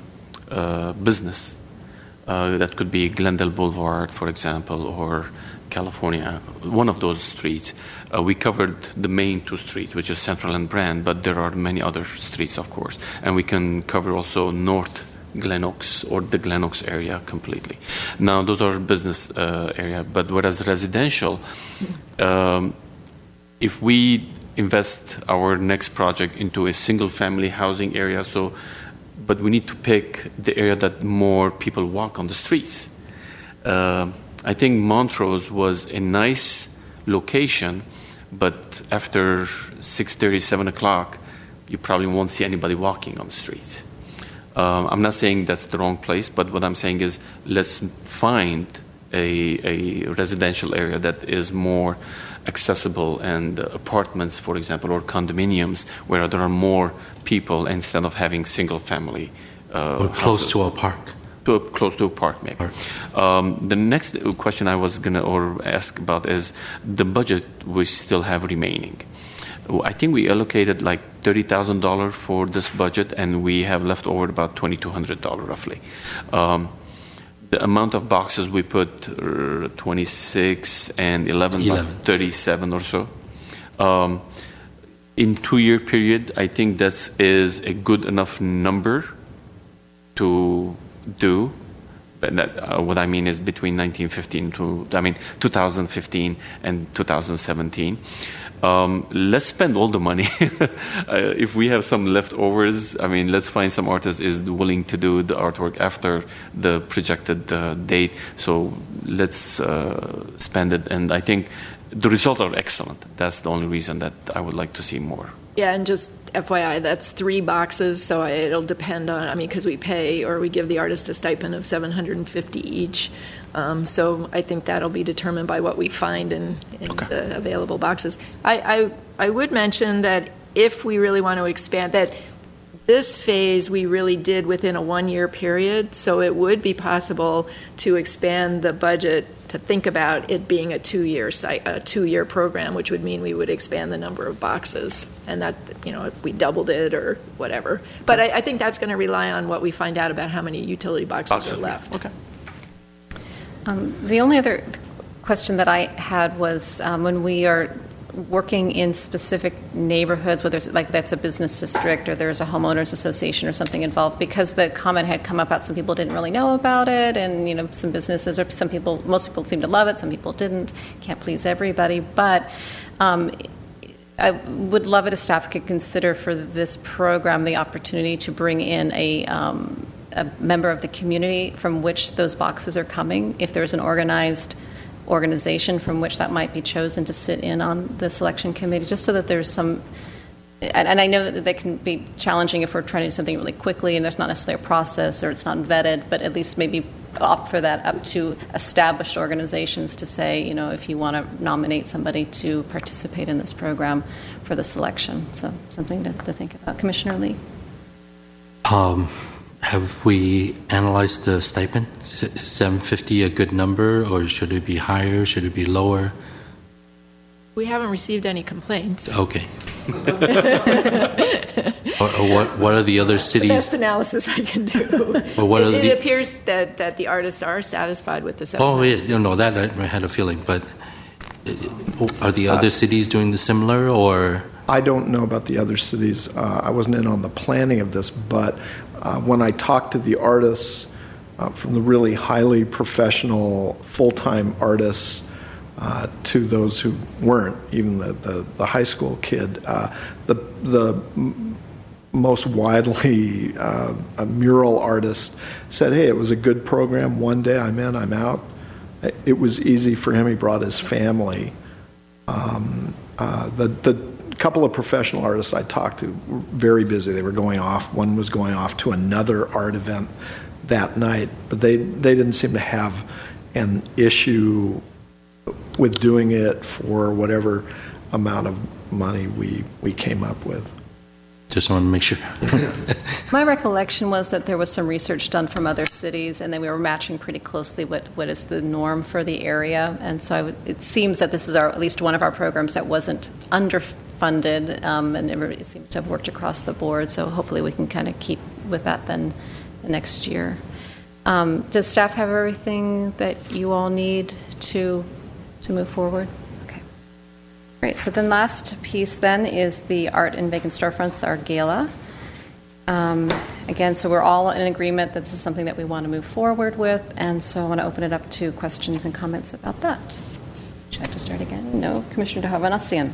business. That could be Glendale Boulevard, for example, or California, one of those streets. We covered the main 2 streets, which is Central and Brand, but there are many other streets, of course. And we can cover also North Glenoaks or the Glenoaks area completely. Now, those are business area, but whereas residential, if we invest our next project into a single-family housing area, but we need to pick the area that more people walk on the streets. I think Montrose was a nice location, but after 6:30, 7 o'clock, you probably won't see anybody walking on the streets. I'm not saying that's the wrong place, but what I'm saying is let's find a residential area that is more accessible, and apartments, for example, or condominiums where there are more people instead of having single family or close to a park. close to a park, maybe. The next question I was going to ask about is the budget we still have remaining. I think we allocated like $30,000 for this budget, and we have left over about $2,200 roughly. The amount of boxes we put, 26 and 11, about 37 or so. In 2-year period, I think that is a good enough number to do. But that, what I mean is between 2015 and 2017. Let's spend all the money. If we have some leftovers, I mean, let's find some artist is willing to do the artwork after the projected date. So let's spend it. And I think the results are excellent. That's the only reason that I would like to see more. Yeah, and just FYI, that's 3 boxes, so it'll depend on, I mean, because we pay or we give the artist a stipend of $750 each. So I think that'll be determined by what we find in the available boxes. I would mention that if we really want to expand, that this phase we really did within a 1-year period, so it would be possible to expand the budget to think about it being a 2-year program, which would mean we would expand the number of boxes, and that, you know, if we doubled it or whatever. But I think that's going to rely on what we find out about how many utility boxes are left. Okay. The only other question that I had was when we are working in specific neighborhoods, whether it's like that's a business district or there's a homeowners association or something involved, because the comment had come up about some people didn't really know about it, and you know, some businesses or some people, most people seem to love it, some people didn't. Can't please everybody, but I would love it if staff could consider for this program the opportunity to bring in a member of the community from which those boxes are coming, if there's an organization from which that might be chosen to sit in on the selection committee, just so that there's some, and I know that they can be challenging if we're trying to do something really quickly and there's not necessarily a process or it's not vetted, but at least maybe opt for that up to established organizations to say, you know, if you want to nominate somebody to participate in this program for the selection. So something to think about. Commissioner Lee. Have we analyzed the stipend? Is $750 a good number, or should it be higher? Should it be lower? We haven't received any complaints. Okay. What are the other cities? The best analysis I can do. It appears that the artists are satisfied with the $750. Oh, yeah, you know, that I had a feeling, but are the other cities doing the similar, or? I don't know about the other cities. I wasn't in on the planning of this, but when I talked to the artists, from the really highly professional full-time artists to those who weren't, even the high school kid, the most widely a mural artist said, hey, it was a good program. One day I'm in, I'm out. It was easy for him. He brought his family. The couple of professional artists I talked to were very busy. They were going off. One was going off to another art event that night, but they didn't seem to have an issue with doing it for whatever amount of money we came up with. Just want to make sure. My recollection was that there was some research done from other cities, and then we were matching pretty closely what is the norm for the area. And so it seems that this is at least one of our programs that wasn't underfunded, and everybody seems to have worked across the board. So hopefully we can kind of keep with that then the next year. Does staff have everything that you all need to move forward? Great. So then last piece then is the Art in Vacant Storefronts, our gala. Again, so we're all in agreement that this is something that we want to move forward with, and so I want to open it up to questions and comments about that. Should I have to start again? No. Commissioner Dahavanasian.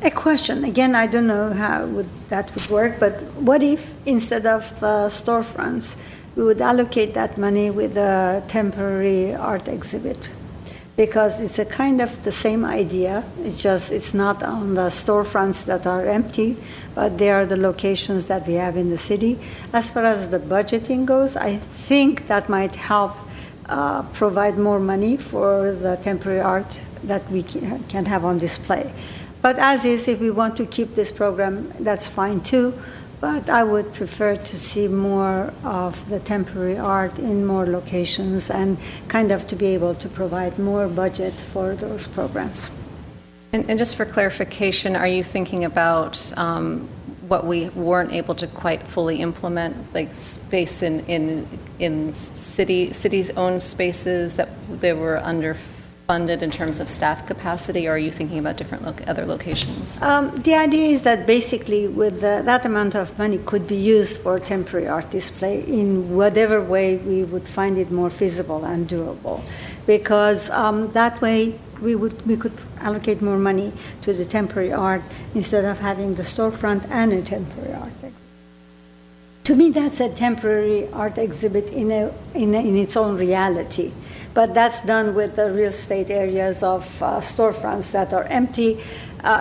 A question. Again, I don't know how that would work, but what if instead of the storefronts, we would allocate that money with a temporary art exhibit? Because it's a kind of the same idea. It's not on the storefronts that are empty, but they are the locations that we have in the city. As far as the budgeting goes, I think that might help provide more money for the temporary art that we can have on display. But as is, if we want to keep this program, that's fine too. But I would prefer to see more of the temporary art in more locations and kind of to be able to provide more budget for those programs. And just for clarification, are you thinking about what we weren't able to quite fully implement, like space in cities' own spaces that they were underfunded in terms of staff capacity, or are you thinking about different other locations? The idea is that basically with that amount of money could be used for temporary art display in whatever way we would find it more feasible and doable, because that way we could allocate more money to the temporary art instead of having the storefront and a temporary art exhibit. To me, that's a temporary art exhibit in its own reality. But that's done with the real estate areas of storefronts that are empty,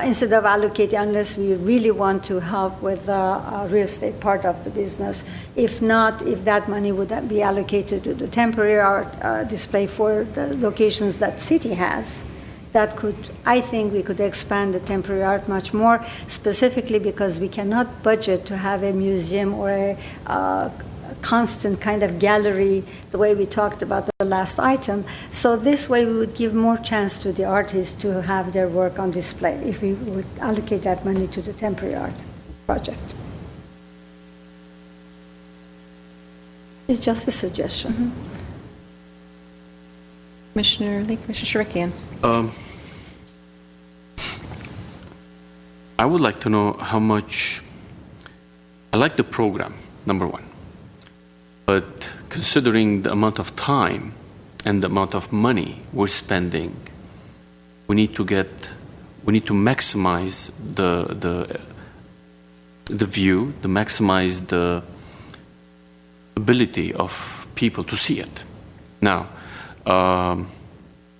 instead of allocating, unless we really want to help with the real estate part of the business. If not, if that money would be allocated to the temporary art display for the locations that city has, that could, I think we could expand the temporary art much more, specifically because we cannot budget to have a museum or a constant kind of gallery, the way we talked about the last item. So this way we would give more chance to the artists to have their work on display if we would allocate that money to the temporary art project. It's just a suggestion. Mm-hmm. Commissioner Lee, Commissioner Shirikian. I would like to know how much, I like the program, number one. But considering the amount of time and the amount of money we're spending, we need to maximize the view, to maximize the ability of people to see it. Now,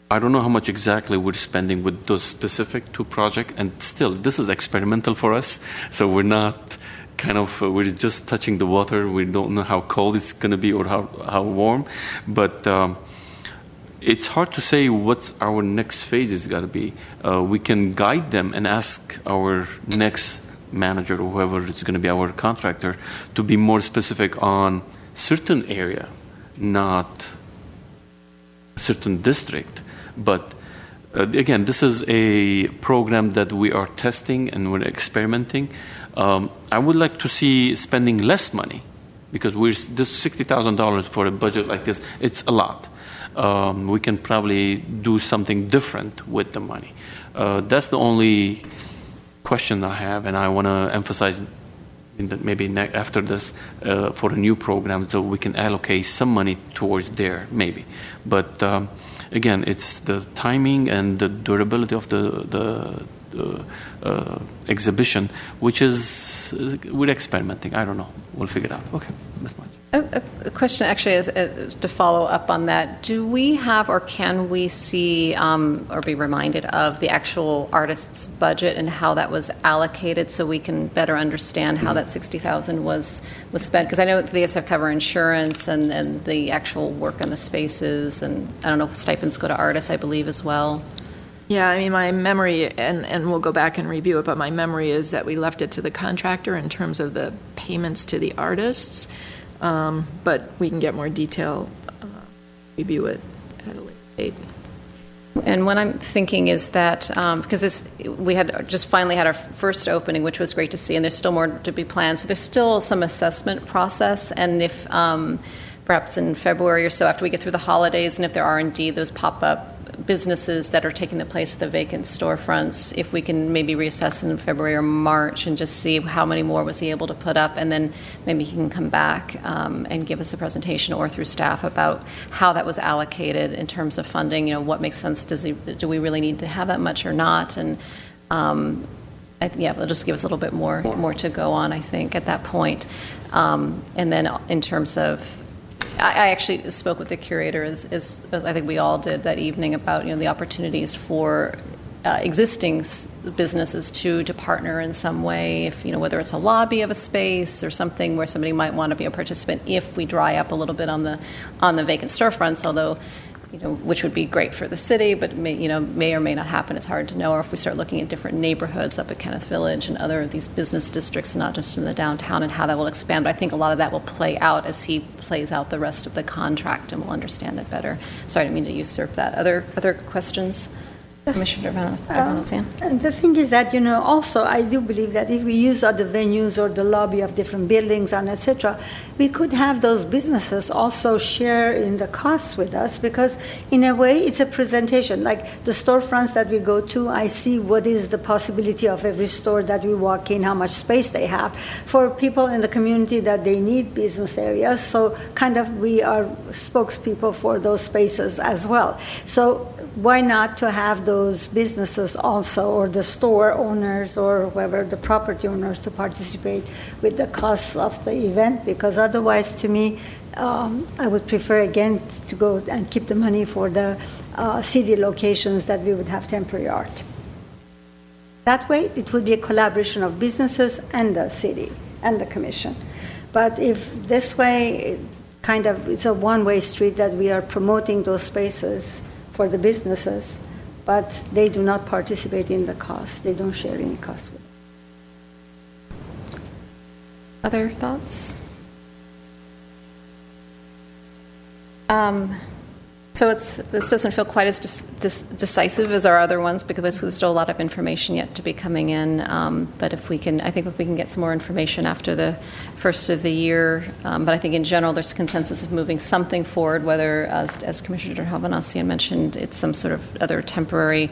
I don't know how much exactly we're spending with those specific two projects, and still, this is experimental for us, so we're not we're just touching the water. We don't know how cold it's going to be or how warm, but it's hard to say what our next phase is going to be. We can guide them and ask our next manager or whoever is going to be our contractor to be more specific on certain area, not a certain district. But again, this is a program that we are testing and we're experimenting. I would like to see spending less money, because this $60,000 for a budget like this, it's a lot. We can probably do something different with the money. That's the only question I have, and I want to emphasize maybe after this for a new program, so we can allocate some money towards there, maybe. But again, it's the timing and the durability of the exhibition, which is we're experimenting. I don't know. We'll figure it out. Okay, that's much. A question actually is to follow up on that. Do we have or can we see or be reminded of the actual artist's budget and how that was allocated, so we can better understand how that $60,000 was spent? Because I know the ASF cover insurance and the actual work on the spaces, and I don't know if stipends go to artists, I believe, as well. Yeah, I mean, my memory, and we'll go back and review it, but my memory is that we left it to the contractor in terms of the payments to the artists. But we can get more detail, review it at a later date. And what I'm thinking is that, because we had just finally had our first opening, which was great to see, and there's still more to be planned, so there's still some assessment process, and if perhaps in February or so after we get through the holidays, and if there are indeed those pop-up businesses that are taking the place of the vacant storefronts, if we can maybe reassess in February or March and just see how many more was he able to put up, and then maybe he can come back and give us a presentation or through staff about how that was allocated in terms of funding. You know, what makes sense? Do we really need to have that much or not? And it'll just give us a little bit more to go on, I think, at that point. And then in terms of, I actually spoke with the curator, as I think we all did that evening, about the opportunities for existing businesses to partner in some way, if whether it's a lobby of a space or something where somebody might want to be a participant if we dry up a little bit on the vacant storefronts. Although which would be great for the city, but may or may not happen. It's hard to know. Or if we start looking at different neighborhoods up at Kenneth Village and other of these business districts, not just in the downtown, and how that will expand. But I think a lot of that will play out as he plays out the rest of the contract, and we'll understand it better. Sorry, I didn't mean to usurp that. Other questions? Commissioner Valenciano? The thing is that, also I do believe that if we use other venues or the lobby of different buildings and etc., we could have those businesses also share in the costs with us, because in a way it's a presentation. Like the storefronts that we go to, I see what is the possibility of every store that we walk in, how much space they have. For people in the community that they need business areas, so kind of we are spokespeople for those spaces as well. So why not to have those businesses also, or the store owners or whoever, the property owners, to participate with the costs of the event? Because otherwise, to me, I would prefer, again, to go and keep the money for the city locations that we would have temporary art. That way, it would be a collaboration of businesses and the city and the commission. But if this way, it's a one-way street that we are promoting those spaces for the businesses, but they do not participate in the cost. They don't share any cost with it. Other thoughts? So this doesn't feel quite as decisive as our other ones, because there's still a lot of information yet to be coming in. But I think if we can get some more information after the first of the year. But I think in general there's a consensus of moving something forward, whether, as Commissioner Hovhannissian mentioned, it's some sort of other temporary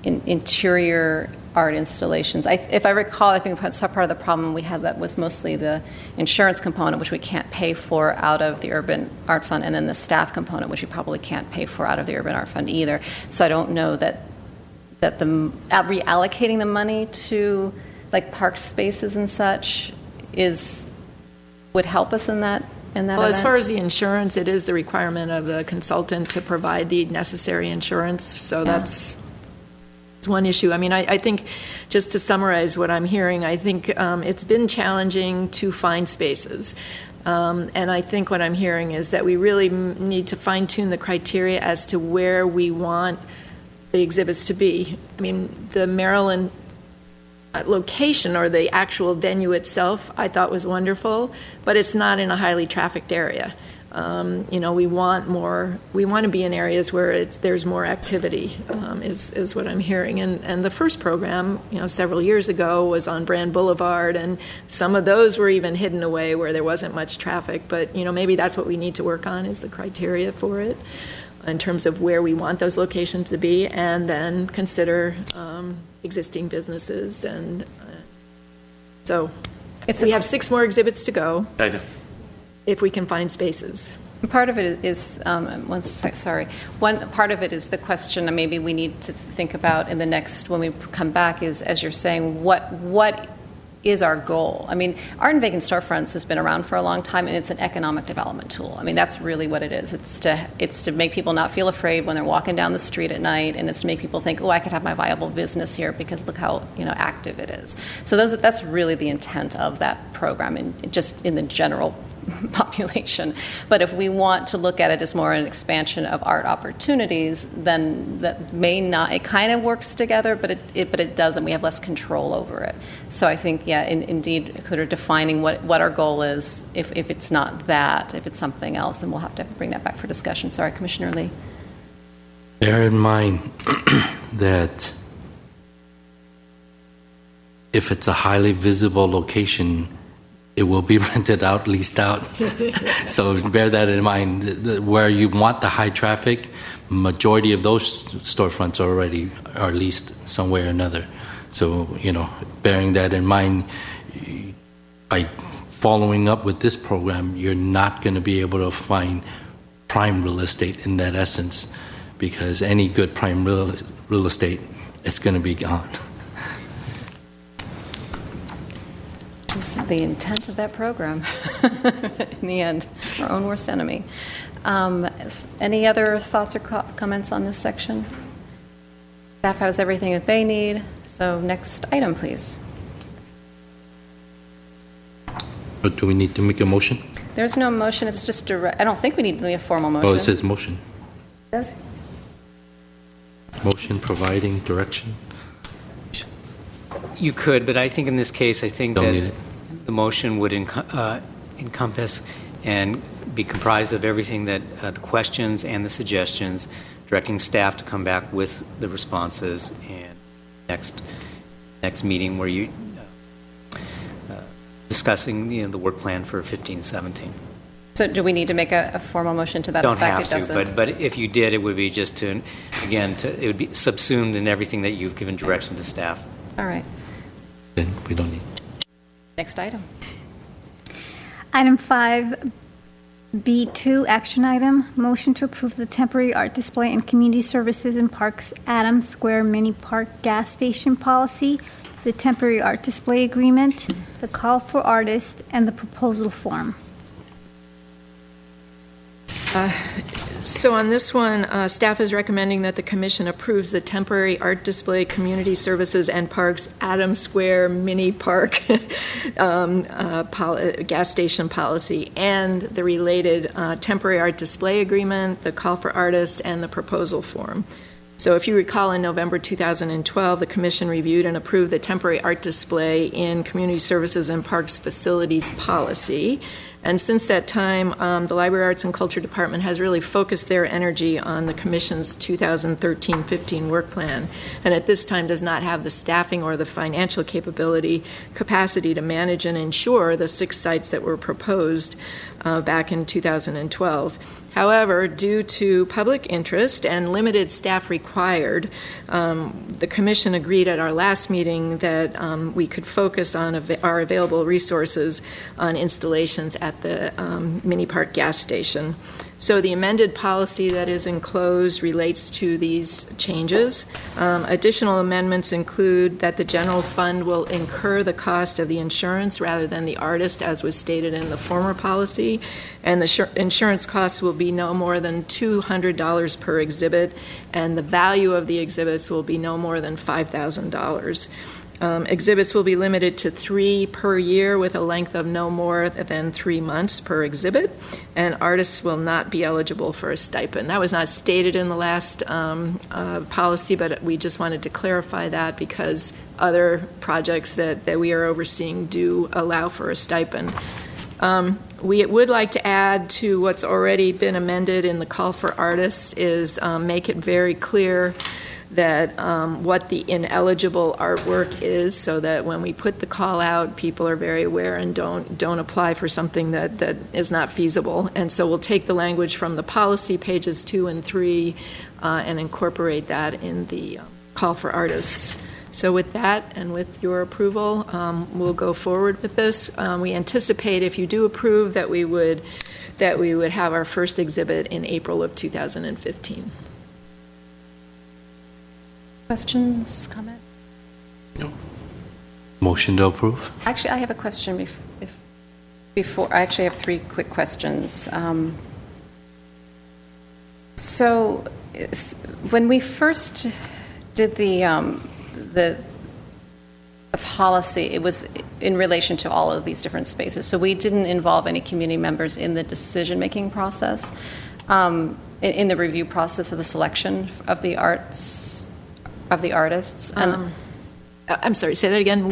interior art installations. If I recall, I think part of the problem we had that was mostly the insurance component, which we can't pay for out of the Urban Art Fund, and then the staff component, which we probably can't pay for out of the Urban Art Fund either. So I don't know that reallocating the money to like park spaces and such would help us in that. Well, as far as the insurance, it is the requirement of the consultant to provide the necessary insurance. So that's one issue. I mean, I think, just to summarize what I'm hearing, I think it's been challenging to find spaces. And I think what I'm hearing is that we really need to fine-tune the criteria as to where we want the exhibits to be. I mean, the Maryland location, or the actual venue itself, I thought was wonderful, but it's not in a highly trafficked area. We want to be in areas where there's more activity, is what I'm hearing. And the first program, several years ago, was on Brand Boulevard, and some of those were even hidden away where there wasn't much traffic. But, maybe that's what we need to work on, is the criteria for it, in terms of where we want those locations to be, and then consider existing businesses. And so we have 6 more exhibits to go. I know. If we can find spaces. Part of it is, one part of it is the question, and maybe we need to think about in the next, when we come back, is, as you're saying, what is our goal? I mean, art and vacant storefronts has been around for a long time, and it's an economic development tool. I mean, that's really what it is. It's to make people not feel afraid when they're walking down the street at night, and it's to make people think, oh, I could have my viable business here because look how active it is. So that's really the intent of that program, and just in the general population. But if we want to look at it as more an expansion of art opportunities, then that may not, it kind of works together, but it doesn't. We have less control over it. So I think, indeed, sort of defining what our goal is, if it's not that, if it's something else, then we'll have to bring that back for discussion. Sorry, Commissioner Lee. Bear in mind that if it's a highly visible location, it will be rented out, leased out. So bear that in mind. Where you want the high traffic, majority of those storefronts are leased somewhere or another. So, bearing that in mind, by following up with this program, you're not going to be able to find prime real estate in that essence, because any good prime real estate, it's going to be gone. Is the intent of that program in the end, our own worst enemy. Any other thoughts or comments on this section? Staff has everything that they need. So next item, please. But do we need to make a motion? There's no motion. It's just direct. I don't think we need a formal motion. Oh, it says motion. Yes. Motion providing direction? You could, but I think in this case, I think Don't need that it. the motion would encompass and be comprised of everything that the questions and the suggestions, directing staff to come back with the responses, and next meeting where you discussing the work plan for 15-17. So do we need to make a formal motion to that Don't effect? have to, but if you did, it would be just to, again, it would be subsumed in everything that you've given direction to staff. All right. Then we don't need. Next item. Item 5B2, action item, motion to approve the temporary art display and community services in Parks Adams Square Mini Park gas station policy, the temporary art display agreement, the call for artists, and the proposal form. So on this one, staff is recommending that the commission approves the temporary art display, community services, and parks Adams Square Mini Park gas station policy, and the related temporary art display agreement, the call for artists, and the proposal form. So if you recall, in November 2012, the commission reviewed and approved the temporary art display in community services and parks facilities policy. And since that time, the Library Arts and Culture Department has really focused their energy on the Commission's 2013-15 work plan, and at this time does not have the staffing or the financial capacity to manage and ensure the 6 sites that were proposed back in 2012. However, due to public interest and limited staff required, the Commission agreed at our last meeting that we could focus on our available resources on installations at the Mini Park gas station. So the amended policy that is enclosed relates to these changes. Additional amendments include that the general fund will incur the cost of the insurance rather than the artist, as was stated in the former policy, and the insurance costs will be no more than $200 per exhibit, and the value of the exhibits will be no more than $5,000. Exhibits will be limited to 3 per year with a length of no more than 3 months per exhibit, and artists will not be eligible for a stipend. That was not stated in the last policy, but we just wanted to clarify that because other projects that we are overseeing do allow for a stipend. We would like to add to what's already been amended in the call for artists is make it very clear that what the ineligible artwork is, so that when we put the call out, people are very aware and don't apply for something that is not feasible. And so we'll take the language from the policy, pages 2 and 3, and incorporate that in the call for artists. So with that, and with your approval, we'll go forward with this. We anticipate, if you do approve, that we would have our first exhibit in April of 2015. Questions, comments? No. Motion to approve? Actually, I have a question before. I actually have 3 quick questions. So when we first did the policy, it was in relation to all of these different spaces. So we didn't involve any community members in the decision-making process, in the review process of the selection of the artists. And I'm sorry, say that again.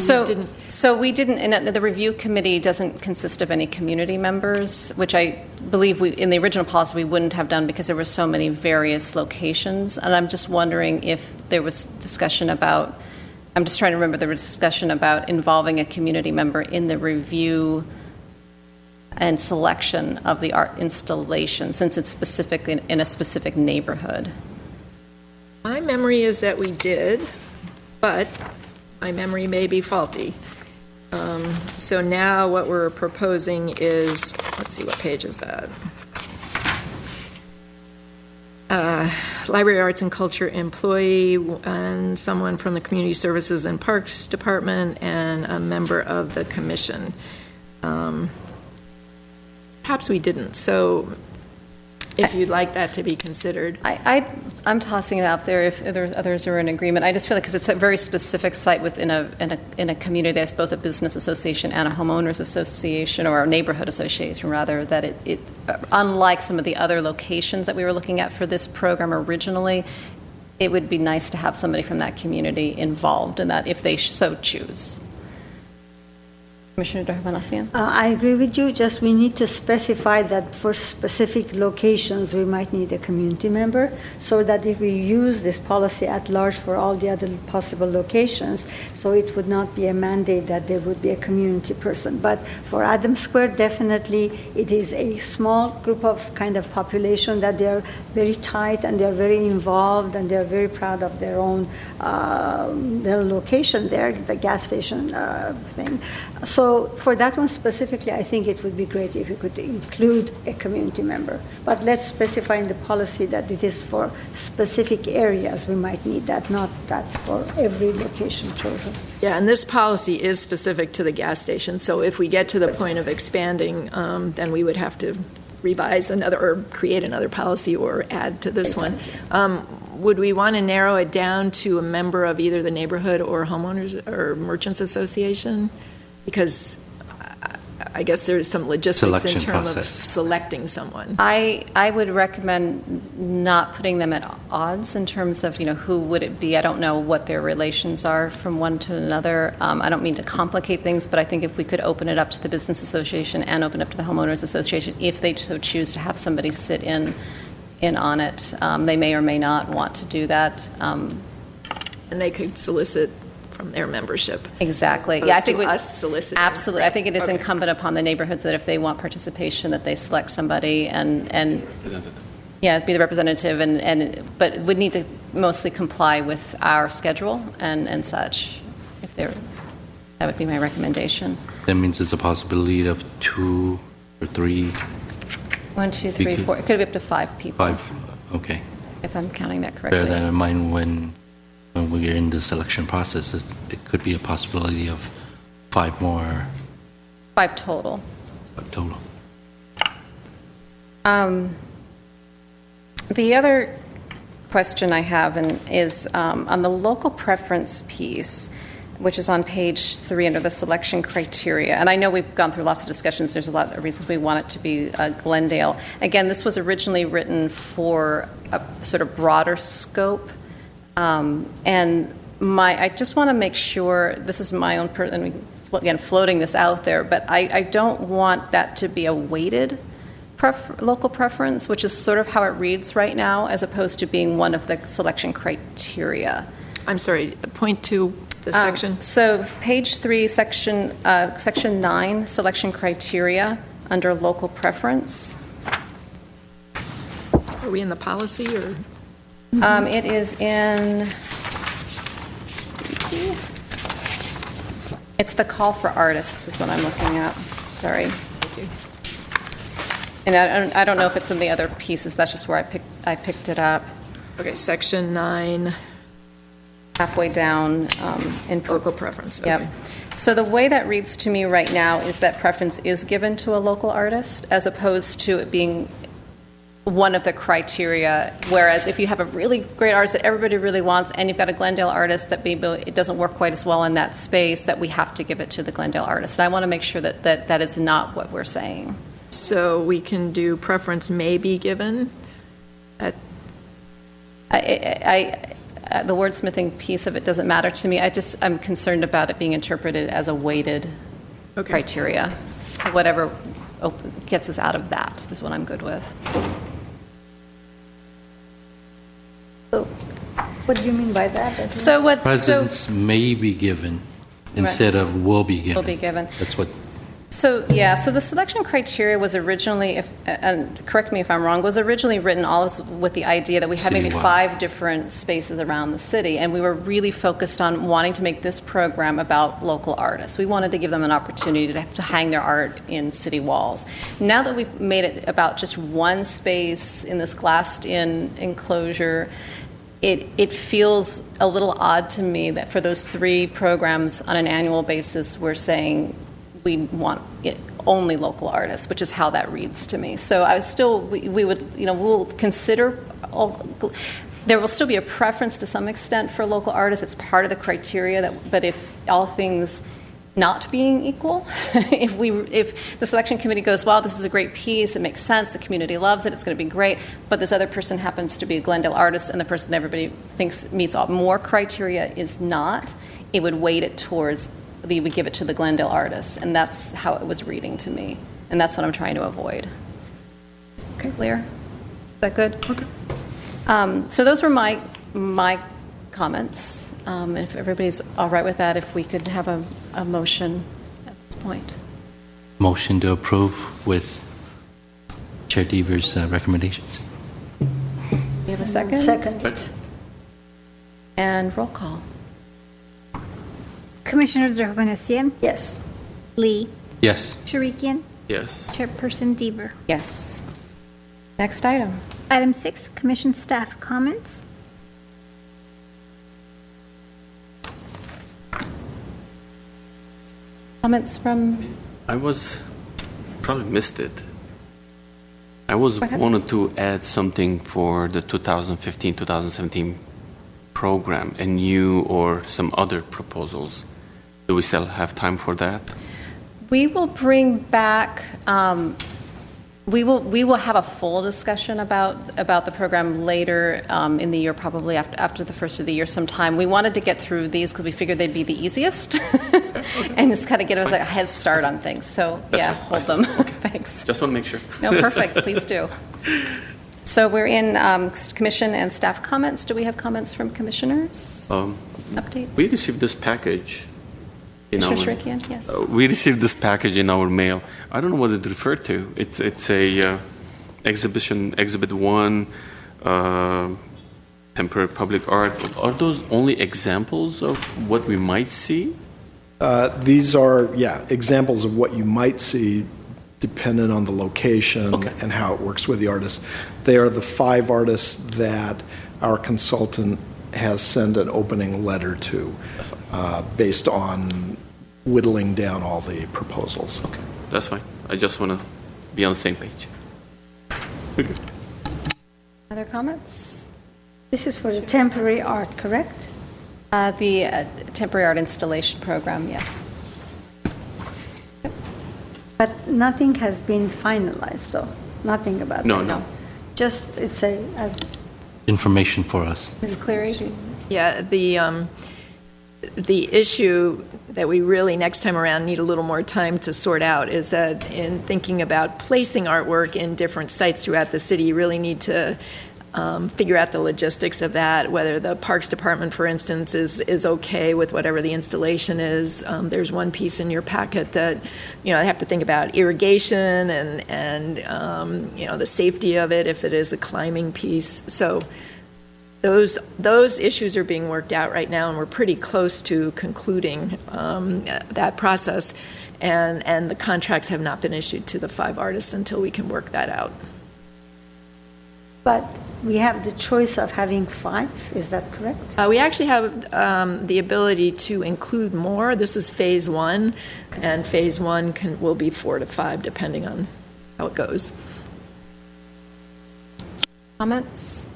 We didn't, and the review committee doesn't consist of any community members, which I believe in the original policy we wouldn't have done because there were so many various locations. And I'm just wondering if there was discussion about, I'm just trying to remember, there was discussion about involving a community member in the review and selection of the art installation, since it's specific in a specific neighborhood. My memory is that we did, but my memory may be faulty. So now what we're proposing is, let's see, what page is that? Library Arts and Culture employee and someone from the Community Services and Parks Department and a member of the commission. Perhaps we didn't. So if you'd like that to be considered. I'm tossing it out there if there's others who are in agreement. I just feel like because it's a very specific site within a community that's both a business association and a homeowners association, or a neighborhood association rather, that it unlike some of the other locations that we were looking at for this program originally, it would be nice to have somebody from that community involved in that if they so choose. Commissioner Darvanasian? I agree with you, just we need to specify that for specific locations, we might need a community member, so that if we use this policy at large for all the other possible locations, so it would not be a mandate that there would be a community person. But for Adams Square, definitely it is a small group of kind of population that they are very tight and they are very involved and they are very proud of their own their location there, the gas station thing. So for that one specifically, I think it would be great if you could include a community member. But let's specify in the policy that it is for specific areas we might need that, not that for every location chosen. Yeah, and this policy is specific to the gas station, so if we get to the point of expanding, then we would have to revise another, or create another policy or add to this one. Would we want to narrow it down to a member of either the neighborhood or homeowners or merchants association? Because I guess there's some logistics in terms of selecting someone. I would recommend not putting them at odds in terms of, who would it be. I don't know what their relations are from one to another. I don't mean to complicate things, but I think if we could open it up to the business association and open it up to the homeowners association, if they so choose to have somebody sit in on it, they may or may not want to do that. And they could solicit from their membership. Exactly. Yeah, I think us soliciting. Absolutely. Right. I think it is incumbent upon the neighborhoods that if they want participation, that they select somebody and be the representative, but would need to mostly comply with our schedule and such. That would be my recommendation. That means there's a possibility of 2 or 3. 1, 2, 3, 4. It could be up to 5 people. 5. Okay. If I'm counting that correctly. Bear that in mind when we're in the selection process. It could be a possibility of 5 more. 5 total. 5 total. The other question I have is on the local preference piece, which is on page 3 under the selection criteria. And I know we've gone through lots of discussions. There's a lot of reasons we want it to be Glendale. Again, this was originally written for a sort of broader scope. I just want to make sure, this is my own, again, floating this out there, but I don't want that to be a weighted local preference, which is sort of how it reads right now, as opposed to being one of the selection criteria. I'm sorry, point to the section. So page 3, section 9, selection criteria under local preference. Are we in the policy or? It is in, it's the call for artists is what I'm looking at. Sorry. Thank you. And I don't know if it's in the other pieces. That's just where I picked it up. Okay, section 9. Halfway down. In local preference. Okay. Yep. So the way that reads to me right now is that preference is given to a local artist as opposed to it being one of the criteria, whereas if you have a really great artist that everybody really wants and you've got a Glendale artist that maybe it doesn't work quite as well in that space, that we have to give it to the Glendale artist. And I want to make sure that is not what we're saying. So we can do preference may be given at... The wordsmithing piece of it doesn't matter to me. I'm concerned about it being interpreted as a weighted criteria. So whatever gets us out of that is what I'm good with. So what do you mean by that? So what Presents may be given instead of will be given. Will be given. That's what. So the selection criteria was originally, and correct me if I'm wrong, was originally written all with the idea that we had maybe 5 different spaces around the city, and we were really focused on wanting to make this program about local artists. We wanted to give them an opportunity to hang their art in city walls. Now that we've made it about just one space in this glassed-in enclosure, it feels a little odd to me that for those 3 programs on an annual basis, we're saying we want only local artists, which is how that reads to me. So we would, we'll consider There will still be a preference to some extent for local artists. It's part of the criteria, but if all things not being equal, if the selection committee goes, wow, this is a great piece, it makes sense, the community loves it, it's going to be great, but this other person happens to be a Glendale artist and the person that everybody thinks meets all more criteria is not, it would weight it towards, we would give it to the Glendale artist, and that's how it was reading to me, and that's what I'm trying to avoid. Okay, clear? Is that good? Okay. So those were my comments. If everybody's all right with that, if we could have a motion at this point. Motion to approve with Chair Deaver's recommendations. We have a second? Second. And roll call. Commissioners Hovhannissian, Yes. Lee, Yes. Sharikian, Yes. Chairperson Deaver. Yes. Next item. Item 6, Commission staff comments. Comments from, I probably missed it. I wanted to add something for the 2015-2017 program, a new or some other proposals. Do we still have time for that? we will bring back, we will have a full discussion about the program later in the year, probably after the first of the year sometime. We wanted to get through these because we figured they'd be the easiest and just kind of get us a head start on things. So That's yeah, fine. hold them. Thanks. Just want to make sure. No, perfect. Please do. So we're in commission and staff comments. Do we have comments from commissioners? Updates? We received this package. Commissioner Shrikian, yes. We received this package in our mail. I don't know what it referred to. It's a exhibit 1, temporary public art. Are those only examples of what we might see? These are, examples of what you might see dependent on the location and how it works with the artists. They are the 5 artists that our consultant has sent an opening letter to based on whittling down all the proposals. Okay, that's fine. I just want to be on the same page. We're good. Other comments? This is for the temporary art, correct? The temporary art installation program, yes. But nothing has been finalized, though. Nothing about No, it. no. Just, it's as Information for us. Ms. Cleary? do you- Yeah, the issue that we really next time around need a little more time to sort out is that in thinking about placing artwork in different sites throughout the city, you really need to figure out the logistics of that, whether the Parks Department, for instance, is okay with whatever the installation is. There's one piece in your packet that, they have to think about irrigation and the safety of it if it is a climbing piece. So those issues are being worked out right now, and we're pretty close to concluding that process. And the contracts have not been issued to the 5 artists until we can work that out. but we have the choice of having 5, is that correct? We actually have the ability to include more. This is phase 1, and phase 1 will be 4 to 5, depending on how it goes. Comments?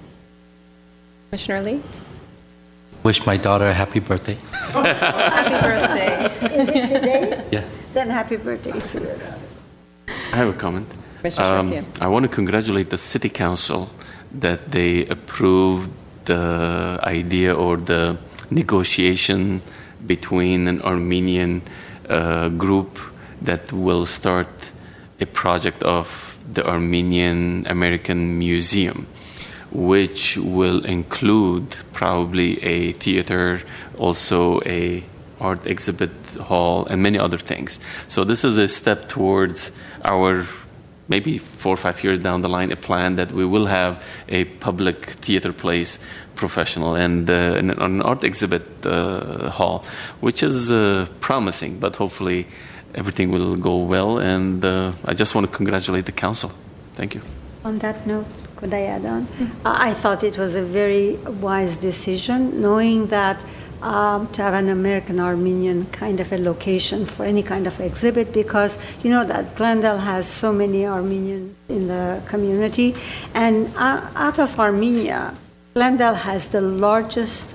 Commissioner Lee? Wish my daughter a happy birthday. Happy birthday. Is it today? Yeah. Then happy birthday to you. I have a comment. Commissioner Shrikian. I want to congratulate the City Council that they approved the idea or the negotiation between an Armenian group that will start a project of the Armenian American Museum, which will include probably a theater, also a art exhibit hall, and many other things. So this is a step towards our, maybe 4 or 5 years down the line, a plan that we will have a public theater place, professional, and an art exhibit hall, which is promising, but hopefully everything will go well. And I just want to congratulate the council. Thank you. On that note, could I add on? I thought it was a very wise decision, knowing that to have an American Armenian kind of a location for any kind of exhibit, because you know that Glendale has so many Armenians in the community, and out of Armenia, Glendale has the largest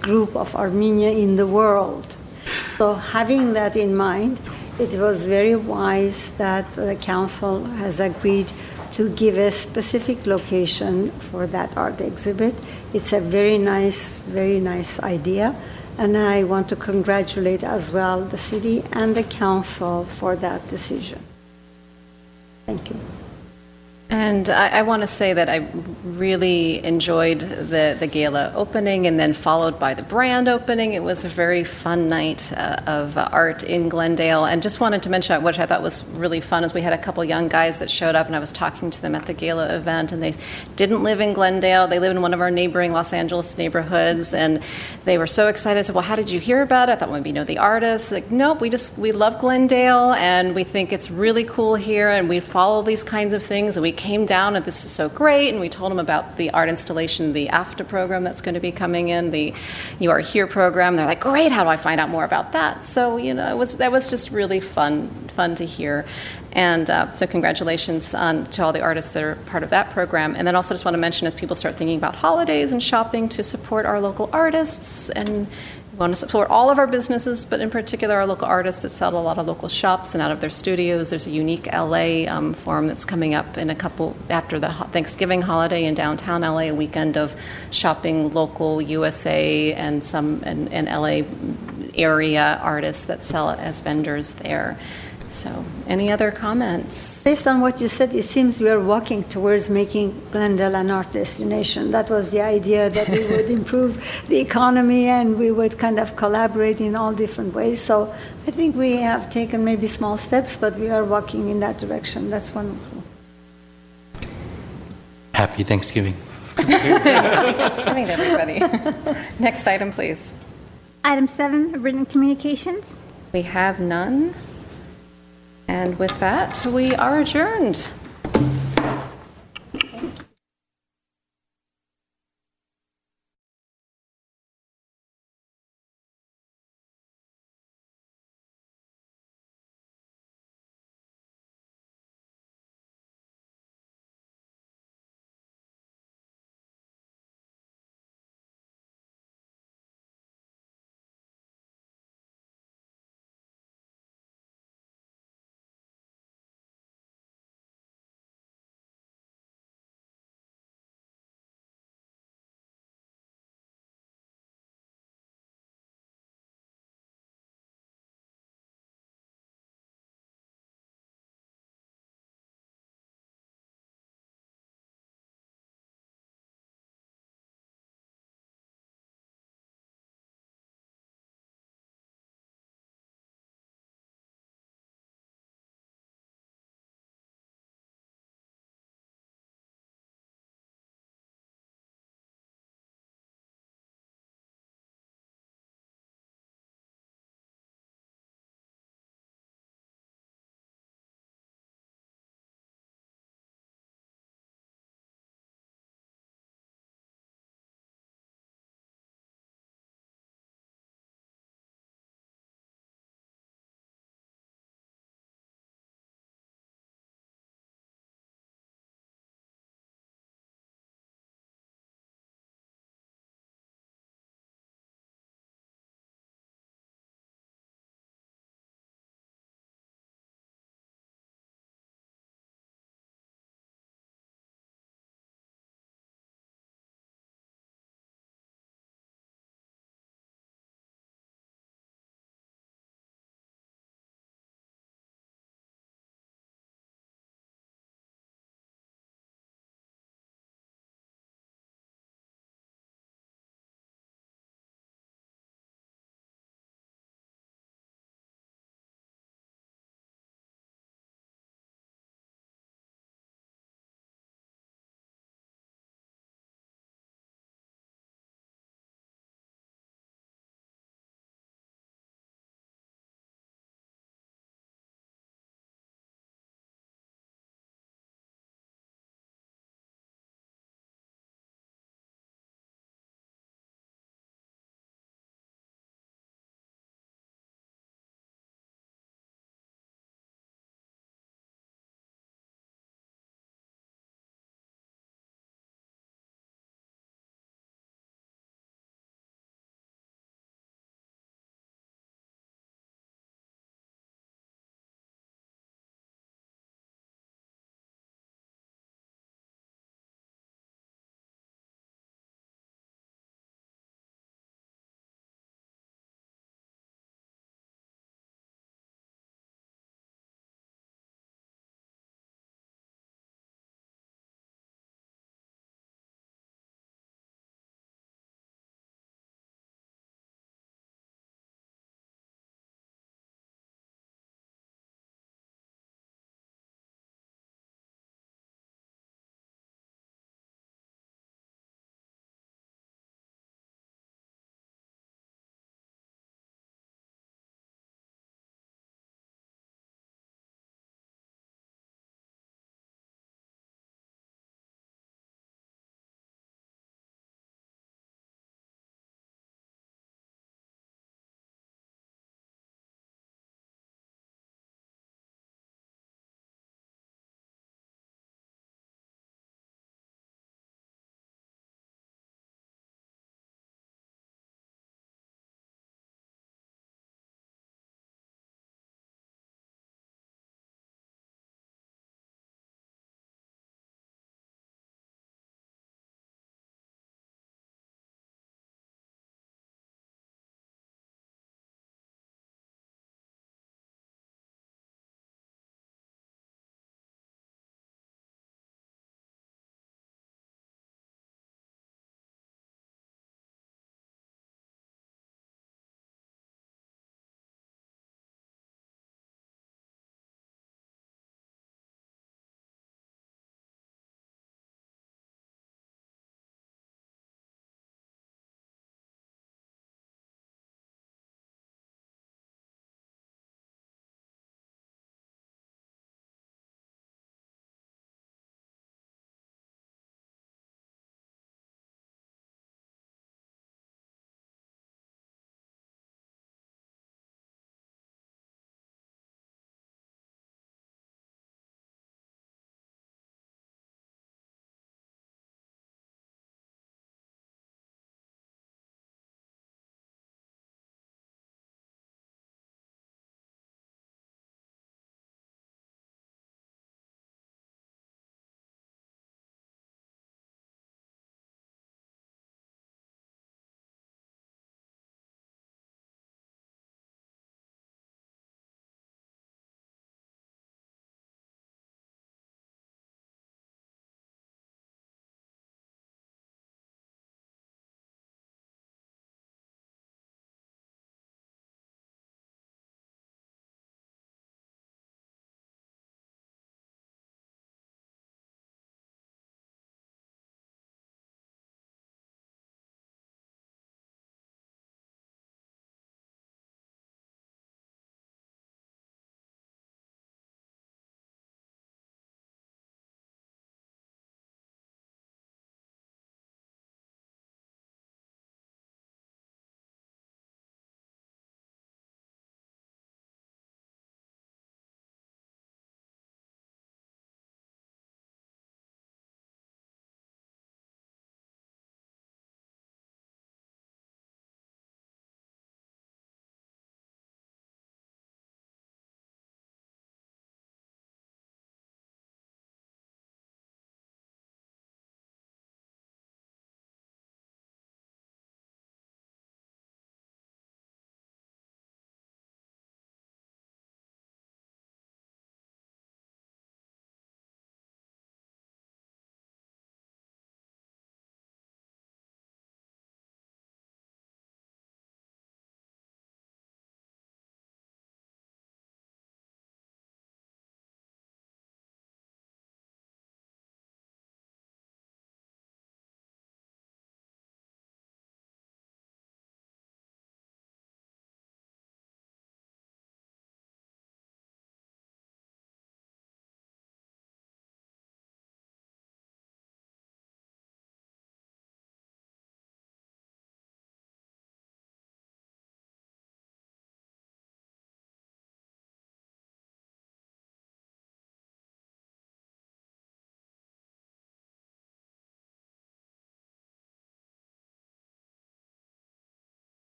group of Armenian in the world. So having that in mind, it was very wise that the council has agreed to give a specific location for that art exhibit. It's a very nice idea. And I want to congratulate as well the city and the council for that decision. Thank you. And I want to say that I really enjoyed the gala opening and then followed by the brand opening. It was a very fun night of art in Glendale. And just wanted to mention, which I thought was really fun, is we had a couple young guys that showed up, and I was talking to them at the gala event, and they didn't live in Glendale. They live in one of our neighboring Los Angeles neighborhoods, and they were so excited. I said, well, how did you hear about it? I thought, well, maybe you know the artists. Like, nope, we love Glendale, and we think it's really cool here, and we follow these kinds of things, and we came down and this is so great, and we told them about the art installation, the AFTA program that's going to be coming in, the You Are Here program. They're like, great, how do I find out more about that? So, that was just really fun to hear. And so congratulations to all the artists that are part of that program. And then also just want to mention, as people start thinking about holidays and shopping, to support our local artists, and we want to support all of our businesses, but in particular our local artists that sell at a lot of local shops and out of their studios. There's a unique LA forum that's coming up in a couple after the Thanksgiving holiday in downtown LA, a weekend of shopping local USA and some and LA area artists that sell it as vendors there. So, any other comments? Based on what you said, it seems we are walking towards making Glendale an art destination. That was the idea, that we would improve the economy and we would kind of collaborate in all different ways. So I think we have taken maybe small steps, but we are walking in that direction. That's wonderful. Happy Thanksgiving. Happy Thanksgiving to everybody. Next item, please. Item 7, written communications. We have none. And with that, we are adjourned.